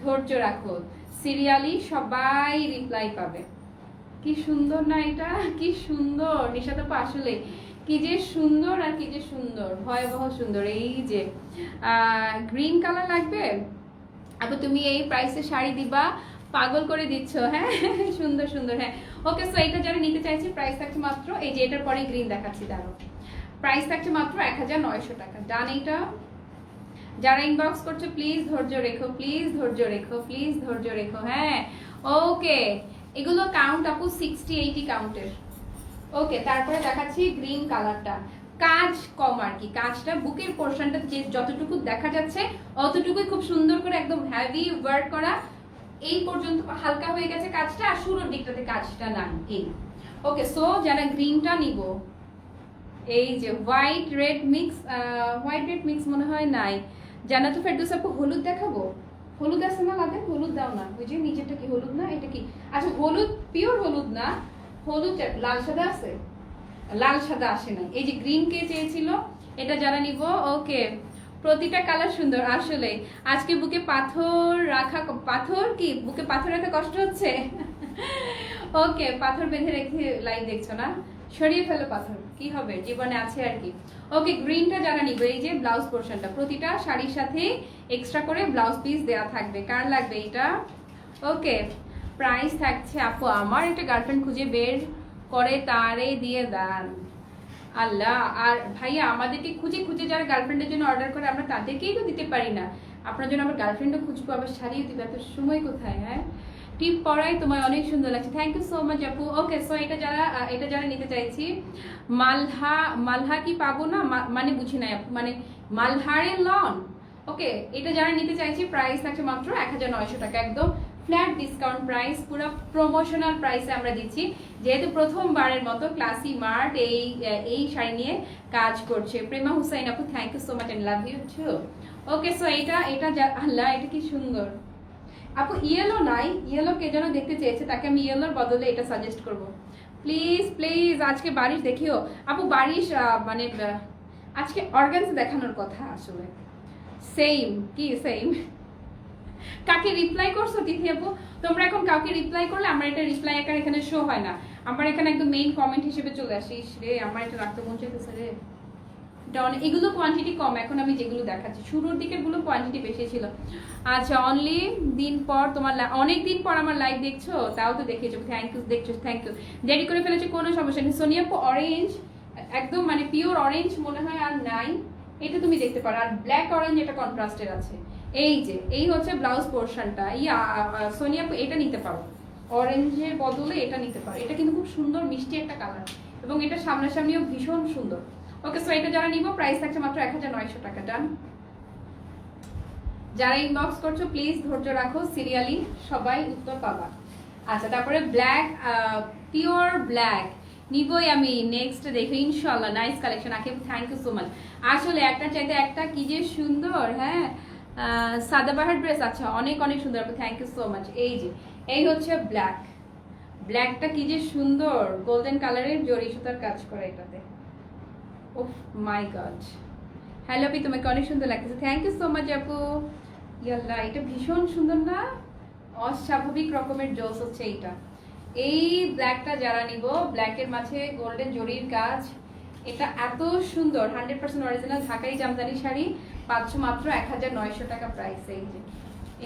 ধৈর্য রাখো, সিরিয়ালি সবাই রিপ্লাই পাবে। কি সুন্দর না এটা, কি সুন্দর নিশাত আপু, আসলে কি যে সুন্দর, আর কি যে সুন্দর, ভয়াবহ সুন্দর। এই যে গ্রিন কালার লাগবে আপু, তুমি এই প্রাইসে শাড়ি দিবা, পাগল করে দিচ্ছ। হ্যাঁ সুন্দর সুন্দর, হ্যাঁ। ওকে, সো এটা যারা নিতে চাইছি প্রাইস থাকছে মাত্র, এই যে এটার পরে গ্রিন দেখাচ্ছি, দাঁড়ো, প্রাইস থাকছে মাত্র 1900 টাকা। ডান। এইটা যারা ইনবক্স করছো প্লিজ ধৈর্য রেখো, প্লিজ ধৈর্য রেখো, প্লিজ ধৈর্য রেখো। হ্যাঁ ওকে, এগুলো কাউন্ট আপু 60-80 কাউন্টের। ওকে, তারপরে দেখাচ্ছি গ্রিন কালারটা, কাজ কম আর কি, কাজটা বুকের পোর্শনটা যে যতটুকু দেখা যাচ্ছে অতটুকুই খুব সুন্দর করে একদম হেভি ওয়ার্ক করা, এই পর্যন্ত হালকা হয়ে গেছে কাজটা, আর শুরুর দিকটাতে কাজটা নাই এই। ওকে, সো যারা গ্রিনটা নিব, এই যে হোয়াইট রেড মিক্স মনে হয় নাই। জান্নাতুল ফেরদৌস আপু হলুদ দেখাবো, হলুদ আছে না লাগে, হলুদ দাও না, ওই যে নিচেরটা কি হলুদ না, এটা কি? আচ্ছা হলুদ, পিওর হলুদ না, হলুদ লাল সাদা আছে, লাল সাদা আসে নাই। এই যে গ্রিন কে চেয়েছিল, এটা যারা নিব। ওকে, প্রতিটা কালার সুন্দর। আসলে আজকে বুকে পাথর রাখা, পাথর কি বুকে পাথর রাখা কষ্ট হচ্ছে? ওকে, পাথর বেঁধে রেখে লাইভ দেখছো না, সরিয়ে ফেলো পাথর, কি হবে, জীবনে আছে আর কি। ওকে, গ্রিনটা যারা নিবে, এই যে ব্লাউজ পোর্শনটা প্রতিটা শাড়ির সাথে এক্সট্রা করে ব্লাউজ পিস দেওয়া থাকবে। কার লাগবে এটা? ওকে, প্রাইস থাকছে আপু, আমার একটা গার্লফ্রেন্ড খুঁজে বের করে তারে দিয়ে দেন। আল্লাহ, আর ভাইয়া আমাদেরকে খুঁজে খুঁজে যারা গার্লফ্রেন্ডের জন্য অর্ডার করে, আমরা তাদেরকেই তো দিতে পারি না, আপনার জন্য আমার গার্লফ্রেন্ডও খুঁজবো, আবার শাড়িও দিবে, এত সময় কোথায়? হ্যাঁ, টিপ পরাই তোমায় অনেক সুন্দর লাগছে, থ্যাংক ইউ সো মাচ আপু। ওকে, সো এটা যারা নিতে চাইছি, মালহা কি পাবো না, মানে বুঝি নাই আপু, মানে মালহারের লন। ওকে, এটা যারা নিতে চাইছি প্রাইস থাকছে মাত্র 1900 টাকা, একদম ফ্ল্যাট ডিসকাউন্ট প্রাইস, পুরো প্রমোশনাল প্রাইসে আমরা দিচ্ছি, যেহেতু প্রথমবারের মতো ক্লাসি মার্ট এই শাড়ি নিয়ে কাজ করছে। প্রেমা হুসাইন আপু, thank you so much and love you too. Okay, so এটা আল্লাহ, এটা কি সুন্দর আপু। ইয়েলো নাই, ইয়েলো কে যেন দেখতে চেয়েছে, তাকে আমি ইয়েলোর বদলে এটা সাজেস্ট করব। প্লিজ প্লিজ, আজকে বারিশ দেখিও আপু, বারিশ মানে আজকে অর্গানস দেখানোর কথা আসলে, সেম কি সেম। কাকে রিপ্লাই করছো তিথি আপু? তোমরা এখন কাউকে রিপ্লাই করলে আমার এটা রিপ্লাই আকার এখানে শো হয় না, আমার এখানে একদম মেইন কমেন্ট হিসেবে চলে আসে। রে আমার এটা রাখতে মন চাইতেছে রে। এগুলো কোয়ান্টিটি কম, এখন আমি যেগুলো দেখাচ্ছি শুরুর দিকের গুলো কোয়ান্টিটি বেশি ছিল। আচ্ছা, অনলি দিন পর তোমার অনেক দিন পর আমার লাইভ দেখছো, তাও তো দেখিয়েছো, থ্যাংক ইউ। দেখছো, থ্যাংক ইউ। দেরি করে ফেলেছো, কোনো সমস্যা নেই। সোনিয়া আপু অরেঞ্জ, একদম মানে পিওর অরেঞ্জ মনে হয় আর নাই, এটা তুমি দেখতে পারো। আর ব্ল্যাক অরেঞ্জ এটা কন্ট্রাস্টের আছে। এই যে এই হচ্ছে ব্লাউজ পোর্শনটা। সোনিয়া আপু এটা নিতে পারো, অরেঞ্জের বদলে এটা নিতে পারো। এটা কিন্তু খুব সুন্দর মিষ্টি একটা কালার, এবং এটা সামনাসামনিও ভীষণ সুন্দর। ওকে, সো এটা যারা নিব প্রাইস থাকছে মাত্র 1900 টাকা। ডান। যারা ইনবক্স করছো প্লিজ ধৈর্য রাখো, সিরিয়ালি সবাই উত্তর পাবা। আচ্ছা, তারপরে ব্ল্যাক, পিওর ব্ল্যাক নিবই আমি। নেক্সট দেখো ইনশাআল্লাহ, nice collection. Akib thank you so much. আসলে একটা চাইতে একটা কি যে সুন্দর। হ্যাঁ, সাদাবাহার ড্রেস। আচ্ছা, অনেক অনেক সুন্দর, থ্যাংক ইউ সো মাচ। এই যে এই হচ্ছে ব্ল্যাক, ব্ল্যাকটা কি যে সুন্দর, গোল্ডেন কালারের জরি সুতার কাজ করে এটাতে। ওহ মাই গড, হ্যালো আপি, তোমাকে অনেক সুন্দর লাগতেছে, থ্যাংক ইউ সো মাচ আপু। ইয়াল্লা, এটা ভীষণ সুন্দর না? অস্বাভাবিক রকমের জোস হচ্ছে এইটা। এই ব্ল্যাকটা যারা নিব, ব্ল্যাকের মাঝে গোল্ডেন জরির কাজ, এটা এত সুন্দর। 100% অরিজিনাল ঢাকাই জামদানি শাড়ি পাচ্ছ মাত্র 1900 টাকা প্রাইস। এই যে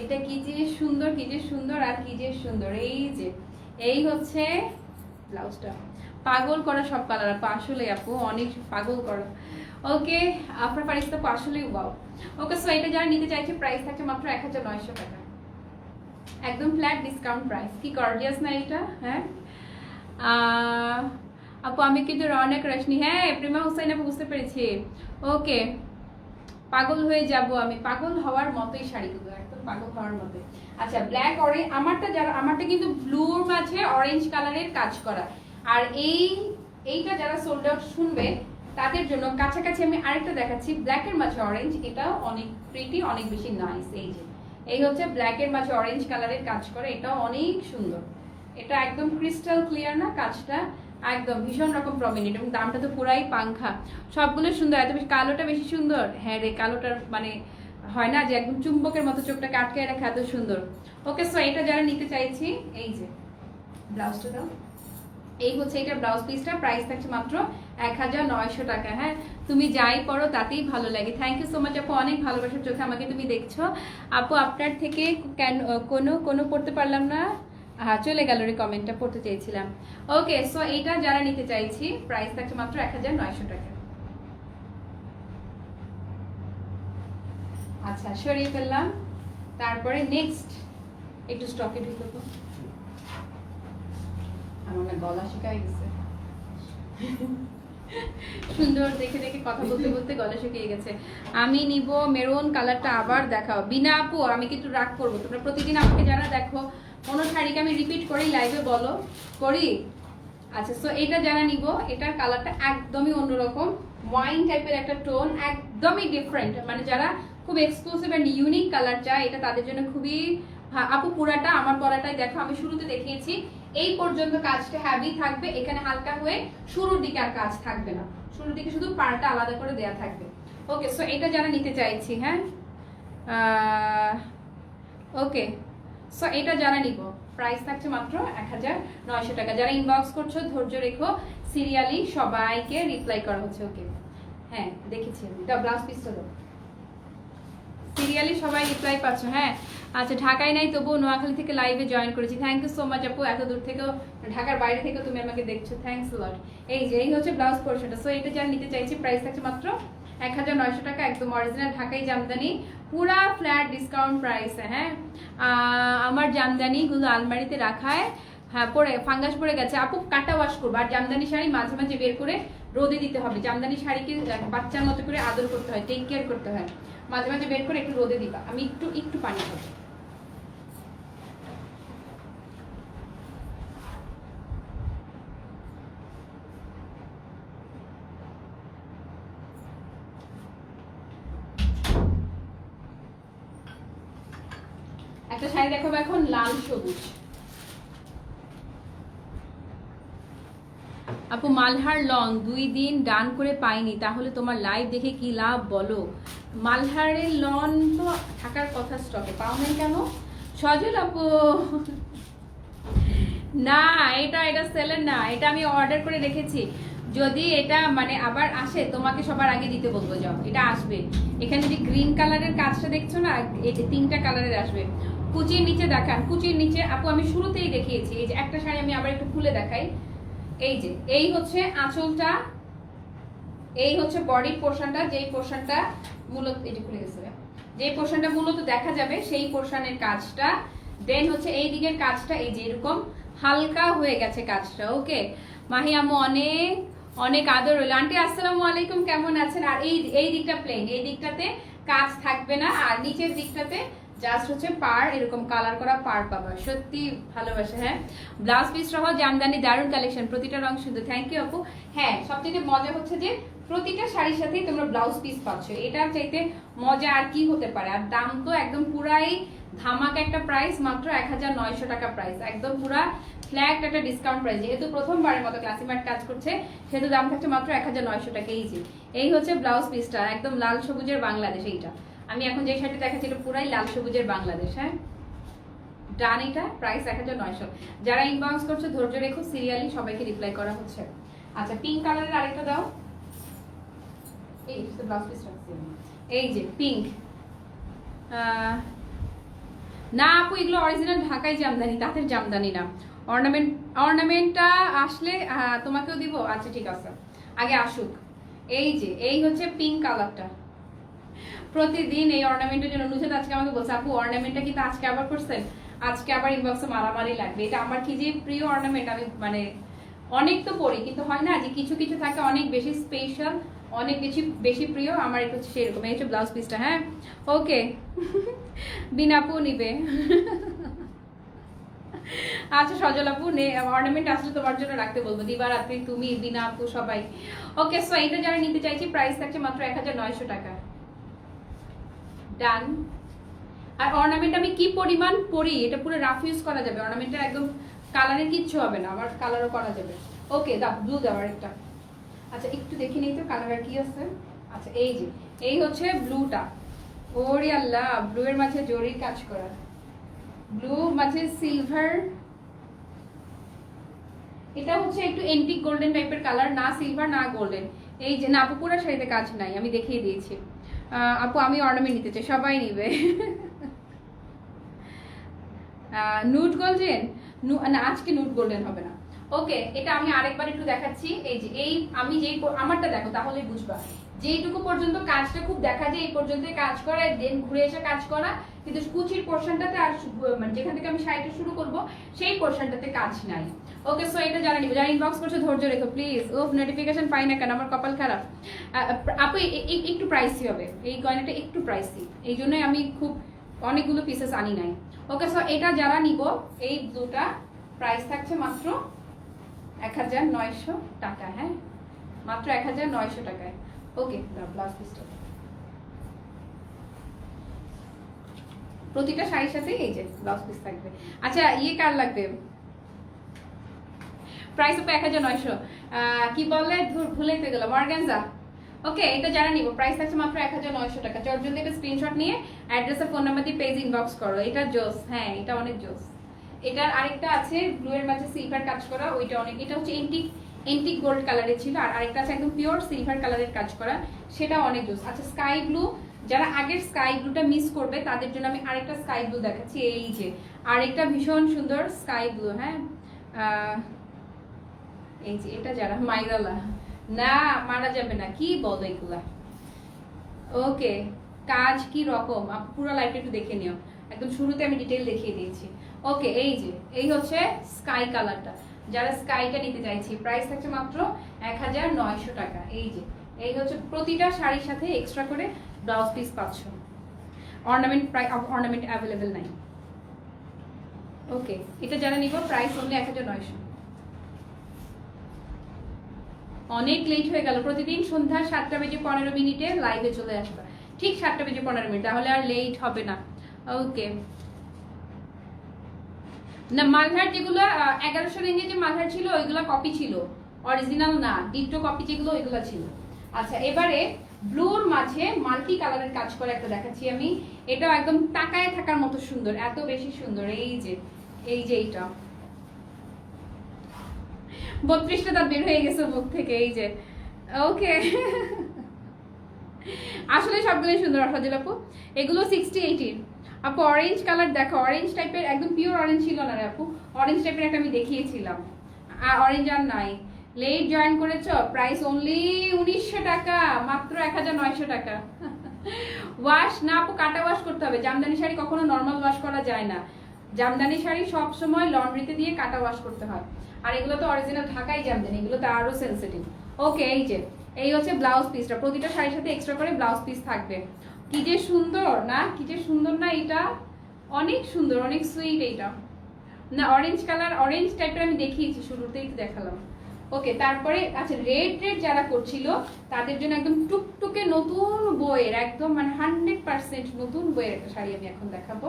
এটা কি যে সুন্দর, কি যে সুন্দর, আর কি যে সুন্দর। এই যে এই হচ্ছে ব্লাউজটা, পাগল করা সব কালার আপু, আসলে আপু অনেক পাগল করা। ওকে, আপনার প্রাইসটা আসলেই ওয়াও। ওকে, সো এটা যারা নিতে চাইছে প্রাইস থাকছে মাত্র 1900 টাকা, একদম ফ্ল্যাট ডিসকাউন্ট প্রাইস। কি গর্জিয়াস না এটা? হ্যাঁ আপু, আমি কিন্তু রৌনক রশনি, হ্যাঁ প্রেমা হুসাইন আপু, বুঝতে পেরেছি। ওকে, পাগল হয়ে যাব আমি, পাগল হওয়ার মতোই শাড়িগুলো, একদম পাগল হওয়ার মতোই। আচ্ছা, ব্ল্যাক অরেঞ্জ, আমারটা কিন্তু ব্লুর মাঝে অরেঞ্জ কালারের কাজ করা। আর এইটা যারা সোল্ড আউট শুনবে তাদের জন্য কাছাকাছি আমি আরেকটা দেখাচ্ছি, ব্ল্যাকের মাঝে অরেঞ্জ, এটাও অনেক প্রিটি, অনেক বেশি নাইস। এই যে এই হচ্ছে ব্ল্যাকের মাঝে অরেঞ্জ কালারের কাজ করে, এটাও অনেক সুন্দর। এটা একদম ক্রিস্টাল ক্লিয়ার না কাজটা, একদম ভীষণ রকম প্রমিনেন্ট, এবং দামটা তো পুরাই পাংখা। সবগুলো সুন্দর, এত বেশি কালোটা বেশি সুন্দর। হ্যাঁ রে, কালোটার মানে হয় না যে একদম চুম্বকের মতো চোখটাকে আটকে রাখে, এত সুন্দর। ওকে, সো এটা যারা নিতে চাইছি, এই যে ব্লাউজটা দাও, এই হচ্ছে এটা ব্লাউজ পিসটা, প্রাইস থাকছে মাত্র 1900 টাকা। হ্যাঁ, তুমি যাই পড়ো তাতেই ভালো লাগে। থ্যাংক ইউ সো মাচ আপু, অনেক ভালোবাসার চোখে আমাকে তুমি দেখছো আপু। আপনার থেকে কেন কোনো পড়তে পারলাম না, হ্যাঁ চলে গেল রে, কমেন্টটা পড়তে চেয়েছিলাম। ওকে, সো এইটা যারা নিতে চাইছি প্রাইস থাকছে মাত্র 1900 টাকা। আচ্ছা, সরিয়ে ফেললাম। তারপরে নেক্সট একটু স্টকে ঢুকে তো, আমার না গলা শুকায় গেছে, সুন্দর দেখে দেখে কথা বলতে বলতে গলা শুকিয়ে গেছে। আমি নিব মেরুন কালারটা, আবার দেখাও বিনা আপু, আমি কিন্তু রাগ করবো। তোমরা প্রতিদিন আমাকে যারা দেখো, কোনো শাড়িকে আমি রিপিট করি লাইভে, বলো করি? আচ্ছা, সো এটা যারা নিব, এটার কালারটা একদমই অন্যরকম, ওয়াইন টাইপের একটা টোন, একদমই ডিফারেন্ট। মানে যারা খুব এক্সক্লুসিভ এন্ড ইউনিক কালার চায়, এটা তাদের জন্য খুবই। আপু পুরাটা আমার পরাটাই দেখো, আমি শুরুতে দেখিয়েছি এই পর্যন্ত কাজটা হ্যাভি থাকবে, এখানে হালকা হয়ে শুরুর দিকে আর কাজ থাকবে না, শুরুর দিকে শুধু পাড়টা আলাদা করে দেয়া থাকবে। ওকে, সো এটা যারা নিতে চাইছি, হ্যাঁ ওকে, সো এটা যারা নিব প্রাইস থাকছে মাত্র 1900 টাকা। যারা ইনবক্স করছো ধৈর্য রেখো, সিরিয়ালি সবাইকে রিপ্লাই করা হচ্ছে। ওকে, হ্যাঁ দেখেছি আমি, এটা ব্লাউজ পিসটা দাও, সিরিয়ালি সবাই রিপ্লাই পাচ্ছ। হ্যাঁ, আচ্ছা, ঢাকায় নাই তবুও নোয়াখালী থেকে লাইভে জয়েন করেছি, থ্যাংক ইউ সো মাচ আপু। এত দূর থেকেও, ঢাকার বাইরে থেকেও তুমি আমাকে দেখছো, থ্যাংকস লট। এই যে এই হচ্ছে ব্লাউজ পোর্শনটা। সো এটা যারা নিতে চাইছি প্রাইস থাকছে মাত্র 1900 টাকা, একদম অরিজিনাল ঢাকাই জামদানি, পুরা ফ্ল্যাট ডিসকাউন্ট প্রাইসে। হ্যাঁ, আমার জামদানিগুলো আলমারিতে রাখায় হ্যাঁ পরে ফাঙ্গাস পড়ে গেছে আপু, কাটা ওয়াশ করবো। আর জামদানি শাড়ি মাঝে মাঝে বের করে রোদে দিতে হবে, জামদানি শাড়িকে বাচ্চার মতো করে আদর করতে হয়, টেক কেয়ার করতে হয়, মাঝে মাঝে বের করে একটু রোদে দিবা। আমি একটু পানি খাবো। একটা শাড়ি দেখাবো এখন, লাল সবুজ। আপু মালহার লং 2 দিন ডান করে পাইনি, তাহলে তোমার লাইভ দেখে কি লাভ বলো? মালহারের লন তো থাকার কথা স্টকে, পাও নাই কেন সজল আপু? না, এটা এটা সেলের না, এটা আমি অর্ডার করে রেখেছি। যদি এটা মানে আবার আসে তোমাকে সবার আগে দিতে বলবো, যাও এটা আসবে। এখানে যে গ্রিন কালারের কাজটা দেখছো না, এই যে 3টা কালারের আসবে। কুচির নিচে দেখান, কুচির নিচে আপু আমি শুরুতেই দেখিয়েছি। এই যে একটা শাড়ি আমি আবার একটু খুলে দেখাই। এই যে এই হচ্ছে আঁচলটা, এই হচ্ছে বডির পোর্শনটা, যেই পোর্শনটা মূলত এই যে খুলে গেছে, যেই পোর্শনটা মূলত দেখা যাবে সেই পোর্শনের কাজটা। দেন হচ্ছে এই দিকের কাজটা এই যে এরকম হালকা হয়ে গেছে কাজটা। ওকে মাহি আম্মু অনেক অনেক আদর রইল। আন্টি আসসালামু আলাইকুম, কেমন আছেন? আর এই এই দিকটা প্লেন, এই দিকটাতে কাজ থাকবে না, আর নিচের দিকটাতে জাস্ট হচ্ছে পার, এরকম কালার করা পার পাবা। সত্যি ভালোবাসে। হ্যাঁ, ব্লাউজ পিস সহ জামদানি দারুণ কালেকশন, প্রতিটা রং সুন্দর। থ্যাংক ইউ আপু। হ্যাঁ, সবচেয়ে মজা হচ্ছে যে প্রতিটা শাড়ির সাথেই তোমরা ব্লাউজ পিস পাচ্ছ, এটার চাইতে মজা আর কি হতে পারে। আর দাম তো একদম পুরাই ধামাকা একটা প্রাইস, মাত্র 1900 টাকা প্রাইস, একদম পুরা ফ্ল্যাট একটা ডিসকাউন্ট প্রাইস। যেহেতু প্রথমবারের মতো ক্লাসিমার্ট কাজ করছে, সেহেতু দাম থাকছে মাত্র 1900 টাকা। এই যে এই হচ্ছে ব্লাউজ পিসটা, একদম লাল সবুজের বাংলাদেশ। এইটা আমি এখন যে শাড়িটা দেখাচ্ছি এটা পুরাই লাল সবুজের বাংলাদেশ। হ্যাঁ ডান, এটা প্রাইস 1900। যারা ইনবক্স করছে ধৈর্য রেখো, সিরিয়ালি সবাইকে রিপ্লাই করা হচ্ছে। আচ্ছা পিঙ্ক কালারের আরেকটা দাও। এই ব্লাউজ পিসটা, এই যে পিঙ্ক। না আপু এগুলো অরিজিনাল ঢাকাই জামদানি, তাঁতের জামদানি না। অর্নামেন্টটা আসলে তোমাকেও দিব। আচ্ছা ঠিক আছে, আগে আসুক। এই যে এই হচ্ছে পিঙ্ক কালারটা। প্রতিদিন এই অর্নামেন্টের জন্য নুসরাত আজকে আমাকে বলছে আপু অর্নামেন্টটা কিন্তু আজকে আবার করছেন, আজকে আবার ইনবক্সে মারামারি লাগবে। এটা আমার কি যে প্রিয় অর্নামেন্ট, আমি মানে অনেক তো পড়ি, কিন্তু হয় না যে কিছু কিছু থাকে অনেক বেশি স্পেশাল, অনেক বেশি বেশি প্রিয়। আমার একটু সেরকম। এই হচ্ছে ব্লাউজ পিসটা। হ্যাঁ ওকে, বিনা আপু নিবে। আচ্ছা সজল আপু অর্নামেন্ট আসলে তোমার জন্য রাখতে বলবো, দিবারাত্রি তুমি, বিনা আপু সবাই। ওকে সো এটা যারা নিতে চাইছি প্রাইস থাকছে মাত্র 1900 টাকা। ডান। আর অর্নামেন্ট আমি কি পরিমাণ পরি, এটা পুরো রাফ ইউজ করা যাবে, অর্নামেন্টের একদম কালারের কিচ্ছু হবে না, আমার কালারও করা যাবে। ওকে দাও ব্লু দেওয়ার একটা। আচ্ছা একটু দেখে নিই তো কালার আর কি আছে। আচ্ছা এই যে এই হচ্ছে ব্লুটা। ওরে আল্লাহ, ব্লু এর মাঝে জরির কাজ করা, ব্লু মাঝে সিলভার। এটা হচ্ছে একটু এন্টিক গোল্ডেন টাইপের কালার, না সিলভার না গোল্ডেন। এই যে না আপু পুরো শাড়িতে কাজ নাই, আমি দেখিয়ে দিয়েছি। আপু আমি অর্নামেন্ট নিতে চাই, সবাই নিবে। নুড গোল্ডেন না, আজকে নুড গোল্ডেন হবে না। ওকে এটা আমি আরেকবার একটু দেখাচ্ছি। এই যে এই আমি যেই আমারটা দেখো তাহলে বুঝবা, যেইটুকু পর্যন্ত কাজটা খুব দেখা যায় এই পর্যন্ত কাজ করা, দেন ঘুরে এসে কাজ করা, কিন্তু কুচির পোর্শনটাতে আর মানে যেখান থেকে আমি শাড়িটা শুরু করব সেই পোর্শনটাতে কাজ নাই। ওকে সো এটা যারা নিবে, যারা ইনবক্স করছে ধৈর্য রেখো প্লিজ। ও নোটিফিকেশন পাই না কেন, আমার কপাল খারাপ। আপু একটু প্রাইসি হবে, এই গয়নাটা একটু প্রাইসি, এই জন্যই আমি খুব অনেকগুলো পিসেস আনি নাই। ওকে সো এটা যারা নিব, এই ব্লুটা প্রাইস থাকছে মাত্র 1900 টাকা। হ্যাঁ মাত্র 1900 টাকায়। ওকে ব্লাউজ পিসটা প্রতিটা শাড়ির সাথে এই যে ব্লাউজ পিস থাকবে। আচ্ছা ইয়ে কার লাগবে? প্রাইস হবে 1900। কি বললে ভুলেই তো গেলাম, অর্গানজা। ওকে এটা যারা নিব প্রাইস থাকছে মাত্র 1900 টাকা। চট জলদি একটা স্ক্রিনশট নিয়ে অ্যাড্রেস আর ফোন নাম্বার দিয়ে পেজ ইনবক্স করো। এটা জোস, হ্যাঁ এটা অনেক জোস। এটার আরেকটা আছে ব্লু এর মাঝে সিলভার কাজ করা, ওইটা অনেক, এটা হচ্ছে এন্টিক গোল্ড কালারের ছিল, আর আরেকটা আছে একদম পিওর সিলভার কালারের কাজ করা, সেটা অনেক জোস। আচ্ছা স্কাই ব্লু, যারা আগের স্কাই ব্লুটা মিস করবে তাদের জন্য আমি আরেকটা স্কাই ব্লু দেখাচ্ছি। এই যে আরেকটা ভীষণ সুন্দর স্কাই ব্লু। হ্যাঁ এই যে এটা যারা মাইরালা, না মারা যাবে না, কি বলো এগুলা। ওকে কাজ কি রকম পুরো লাইফটা একটু দেখে নিও, একদম শুরুতে আমি ডিটেইল দেখিয়ে দিয়েছি। ওকে এই যে এই হচ্ছে স্কাই কালারটা, যারা স্কাইটা নিতে চাইছি প্রাইস থাকছে মাত্র 1900 টাকা। এই যে এই হচ্ছে প্রতিটা শাড়ির সাথে এক্সট্রা করে ব্লাউজ পিস পাচ্ছ, অর্নামেন্ট অ্যাভেলেবেল নাই। ওকে এটা যারা নিব প্রাইস অনলি 1900। অনেক লেট হয়ে গেল, প্রতিদিন সন্ধ্যা 7:15 লাইভে চলে আসবে, ঠিক 7:15, তাহলে আর লেট হবে না। ওকে না মালহার যেগুলো 1100 রেঞ্জে যে মালহার ছিল ওইগুলো কপি ছিল, অরিজিনাল না, ডিটো কপি যেগুলো ওইগুলো ছিল। আচ্ছা এবারে ব্লুর মাঝে মাল্টি কালারের কাজ করে একটা দেখাচ্ছি আমি। এটাও একদম তাকায় থাকার মতো সুন্দর, এত বেশি সুন্দর। এই যে এইটা 32টা দাঁত বের হয়ে গেছে মুখ থেকে, এই যে। ওকে আসলে সবগুলোই সুন্দর আফাজুল আপু। এগুলো 60-80 আপু। অরেঞ্জ কালার দেখো, অরেঞ্জ টাইপের, একদম পিওর অরেঞ্জ ছিল না রে আপু, অরেঞ্জ টাইপের একটা আমি দেখিয়েছিলাম। অরেঞ্জ আর নাই। লেট জয়েন করেছো, প্রাইস অনলি 1900 টাকা, মাত্র 1900 টাকা। ওয়াশ না আপু, কাটা ওয়াশ করতে হবে। জামদানি শাড়ি কখনো নর্মাল ওয়াশ করা যায় না, জামদানি শাড়ি সব সময় লন্ড্রিতে দিয়ে কাটা ওয়াশ করতে হয়। আর এগুলো তো অরিজিনাল ঢাকাই জামদানি, এগুলো তো আরো সেনসিটিভ। ওকে, এই যে এই হচ্ছে ব্লাউজ পিসটা, প্রতিটা শাড়ির সাথে এক্সট্রা করে ব্লাউজ পিস থাকবে। কি যে সুন্দর না, কি যে সুন্দর না, এটা অনেক সুন্দর, অনেক সুইট। এইটা না অরেঞ্জ কালার, অরেঞ্জ টাইপের আমি দেখিয়েছি শুরুতেই তো দেখালাম। ওকে, তারপরে আচ্ছা রেড যারা করছিল তাদের জন্য একদম টুকটুকে নতুন বইয়ের, একদম মানে 100% নতুন বইয়ের একটা শাড়ি আমি এখন দেখাবো।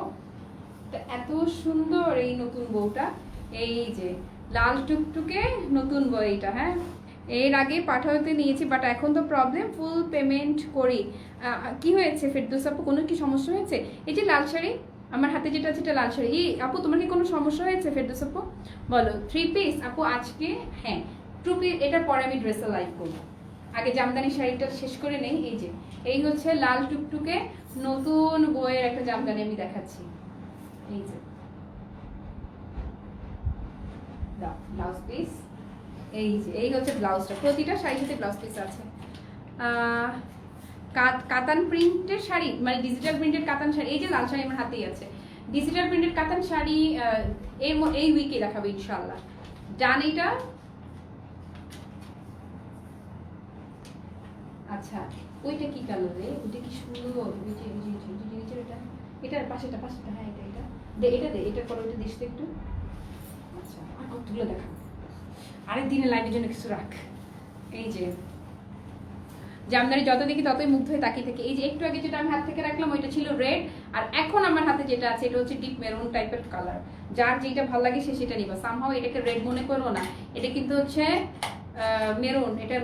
এত সুন্দর এই নতুন বউটা, এই যে লাল টুকটুকে নতুন বইটা। হ্যাঁ, এর আগে পাঠাতে নিয়েছি, বাট এখন তো প্রবলেম, ফুল পেমেন্ট করি। কি হয়েছে ফেরদৌস আপু, কোনো কি সমস্যা হয়েছে? এই যে লাল শাড়ি আমার হাতে যেটা আছে, এটা লাল শাড়ি। এই আপু তোমার কি কোনো সমস্যা হয়েছে ফেরদৌস আপু? বলো। 3 পিস আপু আজকে, হ্যাঁ 2 পিস। এটার পরে আমি ড্রেসে লাইভ করবো, আগে জামদানি শাড়িটা শেষ করে নেই। এই যে এই হচ্ছে লাল টুকটুকে নতুন বইয়ের একটা জামদানি আমি দেখাচ্ছি। এই যে ব্লাউজ পিস, এই যে এই হচ্ছে ব্লাউজটা, প্রতিটা শাড়ির সাথে ব্লাউজ পিস আছে। কাতান প্রিন্টের শাড়ি, মানে ডিজিটাল প্রিন্টের কাতান শাড়ি। এই যে লাল শাড়ি আমার হাতেই আছে, ডিজিটাল প্রিন্টের কাতান শাড়ি এই উইকে দেখাবো ইনশাআল্লাহ। ডান। এটা আচ্ছা, ওইটা কি কালার রে? ওইটা কি সুন্দর, এটার পাশেটা, হ্যাঁ এটা দে, এটার পরে ওইটা দিস তো একটু। আচ্ছা, আর কতগুলো দেখা, আরেক দিনে লাইভের জন্য কিছু রাখ। এই যে জামদানি যত দেখি ততই মুগ্ধ হয়ে তাকিয়ে থাকে। এই যে একটু আগে যেটা আমি হাত থেকে রাখলাম ওইটা ছিল রেড, আর এখন আমার হাতে যেটা আছে এটা হচ্ছে ডিপ মেরুন টাইপের কালার। যার যেটা ভালো লাগে সে সেটা নিবা। সামহাও এটাকে রেড মনে করো না, এটা কিন্তু হচ্ছে মেরুন। এটা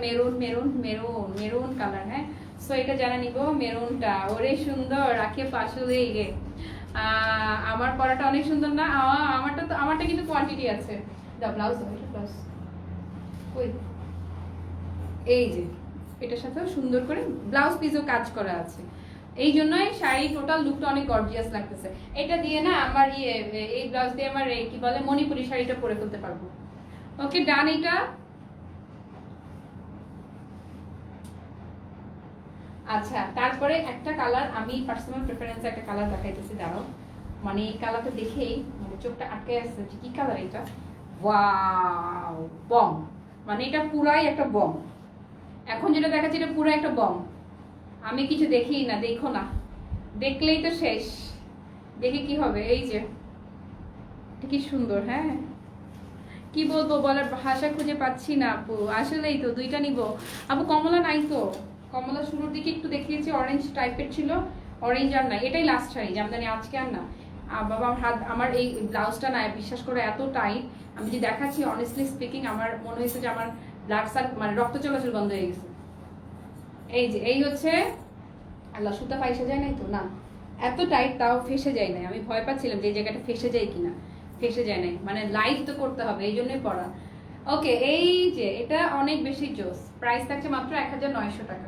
মেরুন কালার। হ্যাঁ, সো এটা যারা নিব মেরুনটা, ওরে সুন্দর রাখে আসলে। রে আমার পরাটা অনেক সুন্দর না? আমারটা কিন্তু কোয়ান্টিটি আছে। দা ব্লাউজ, ব্লাউজ ওই এই যে এটার সাথেও সুন্দর করে ব্লাউজ পিসও কাজ করা আছে, এই জন্যই শাড়ি টোটাল লুকটা অনেক গর্জিয়াস লাগতেছে। এটা দিয়ে না আমার এই ব্লাউজ দিয়ে আমার কি বলে মণিপুরি শাড়িটা পরে ফেলতে পারবো। ওকে ডান। এটা আচ্ছা, তারপরে একটা কালার আমি পার্সোনাল প্রেফারেন্স একটা কালার দেখাইতেছি, দাঁড়াও। মানে এই কালারটা দেখেই মানে চোখটা আটকে আসছে। কি কালার এটা? Wow, bomb. মানে এটা পুরাই একটা বম। এখন যেটা দেখাচ্ছি এটা পুরো একটা বম। আমি কিছু দেখি না, দেখো না, দেখলেই তো শেষ। দেখে কি হবে? এই যে কি সুন্দর। হ্যাঁ, কি বলবো, বলার ভাষা খুঁজে পাচ্ছি না আপু। আসলেই তো দুইটা নিব আপু। কমলা নাই তো, কমলা শুরুর দিকে একটু দেখিয়েছি, অরেঞ্জ টাইপের ছিল, অরেঞ্জ আর নাই। এটাই লাস্ট শাড়ি জামদানি আজকে আর না। বাবা আমার এই ব্লাউজটা না বিশ্বাস করে এত টাইট, আমি যে দেখাচ্ছি অনেস্টলি স্পিকিং আমার মনে হয়েছে যে আমার ব্লাড মানে রক্ত চলাচল বন্ধ হয়ে গেছে। এই যে এই হচ্ছে, আল্লাহ সুতা ফাইসে যায় নাই তো? না, এত টাইট তাও ফেসে যায় নাই। আমি ভয় পাচ্ছিলাম যে এই জায়গাটা ফেসে যায় কিনা, ফেসে যায় নাই। মানে লাইভ তো করতে হবে, এই জন্যই পড়া। ওকে, এই যে এটা অনেক বেশি জোস। প্রাইস থাকছে মাত্র 1900 টাকা।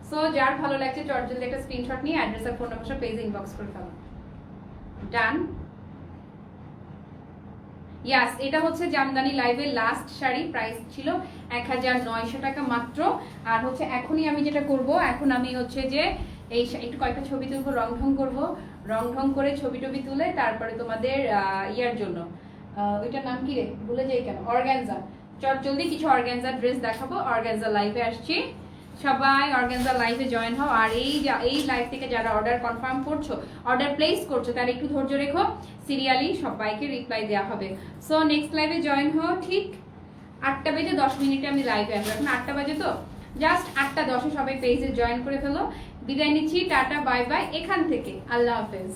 সো যার ভালো লাগছে জলদি একটা স্ক্রিনশট নিয়ে অ্যাড্রেস আর ফোন নাম্বার পেজে ইনবক্স করে ফেলো। ডান। ইয়াস, এটা হচ্ছে জামদানি লাইভের লাস্ট শাড়ি। প্রাইস ছিল 1900 টাকা মাত্র। আর হচ্ছে এখনই আমি যেটা করব, এখন আমি হচ্ছে যে এই একটু কয়েকটা ছবি তুলবো, রং ঢং করবো, রং ঢং করে ছবি টবি তুলে তারপরে তোমাদের ইয়ার জন্য ওইটার নাম কি রে ভুলে যাই কেন, অর্গানজা। জলদি কিছু অর্গানজা ড্রেস দেখাবো। অর্গানজা লাইভে আসছি, সবাই অর্গানজা লাইভে জয়েন হও। আর এই লাইভ থেকে যারা অর্ডার কনফার্ম করছো, অর্ডার প্লেস করছো, তারা একটু ধৈর্য রেখো, সিরিয়ালি সবাইকে রিপ্লাই দেওয়া হবে। সো নেক্সট লাইভে জয়েন হও ঠিক 8:10 আমি লাইভে আসবো। এখন 8টা বাজে তো, জাস্ট 8:10 সবাই পেজে জয়েন করে ফেলো। বিদায় নিচ্ছি, টাটা বাই বাই এখান থেকে। আল্লাহ হাফেজ।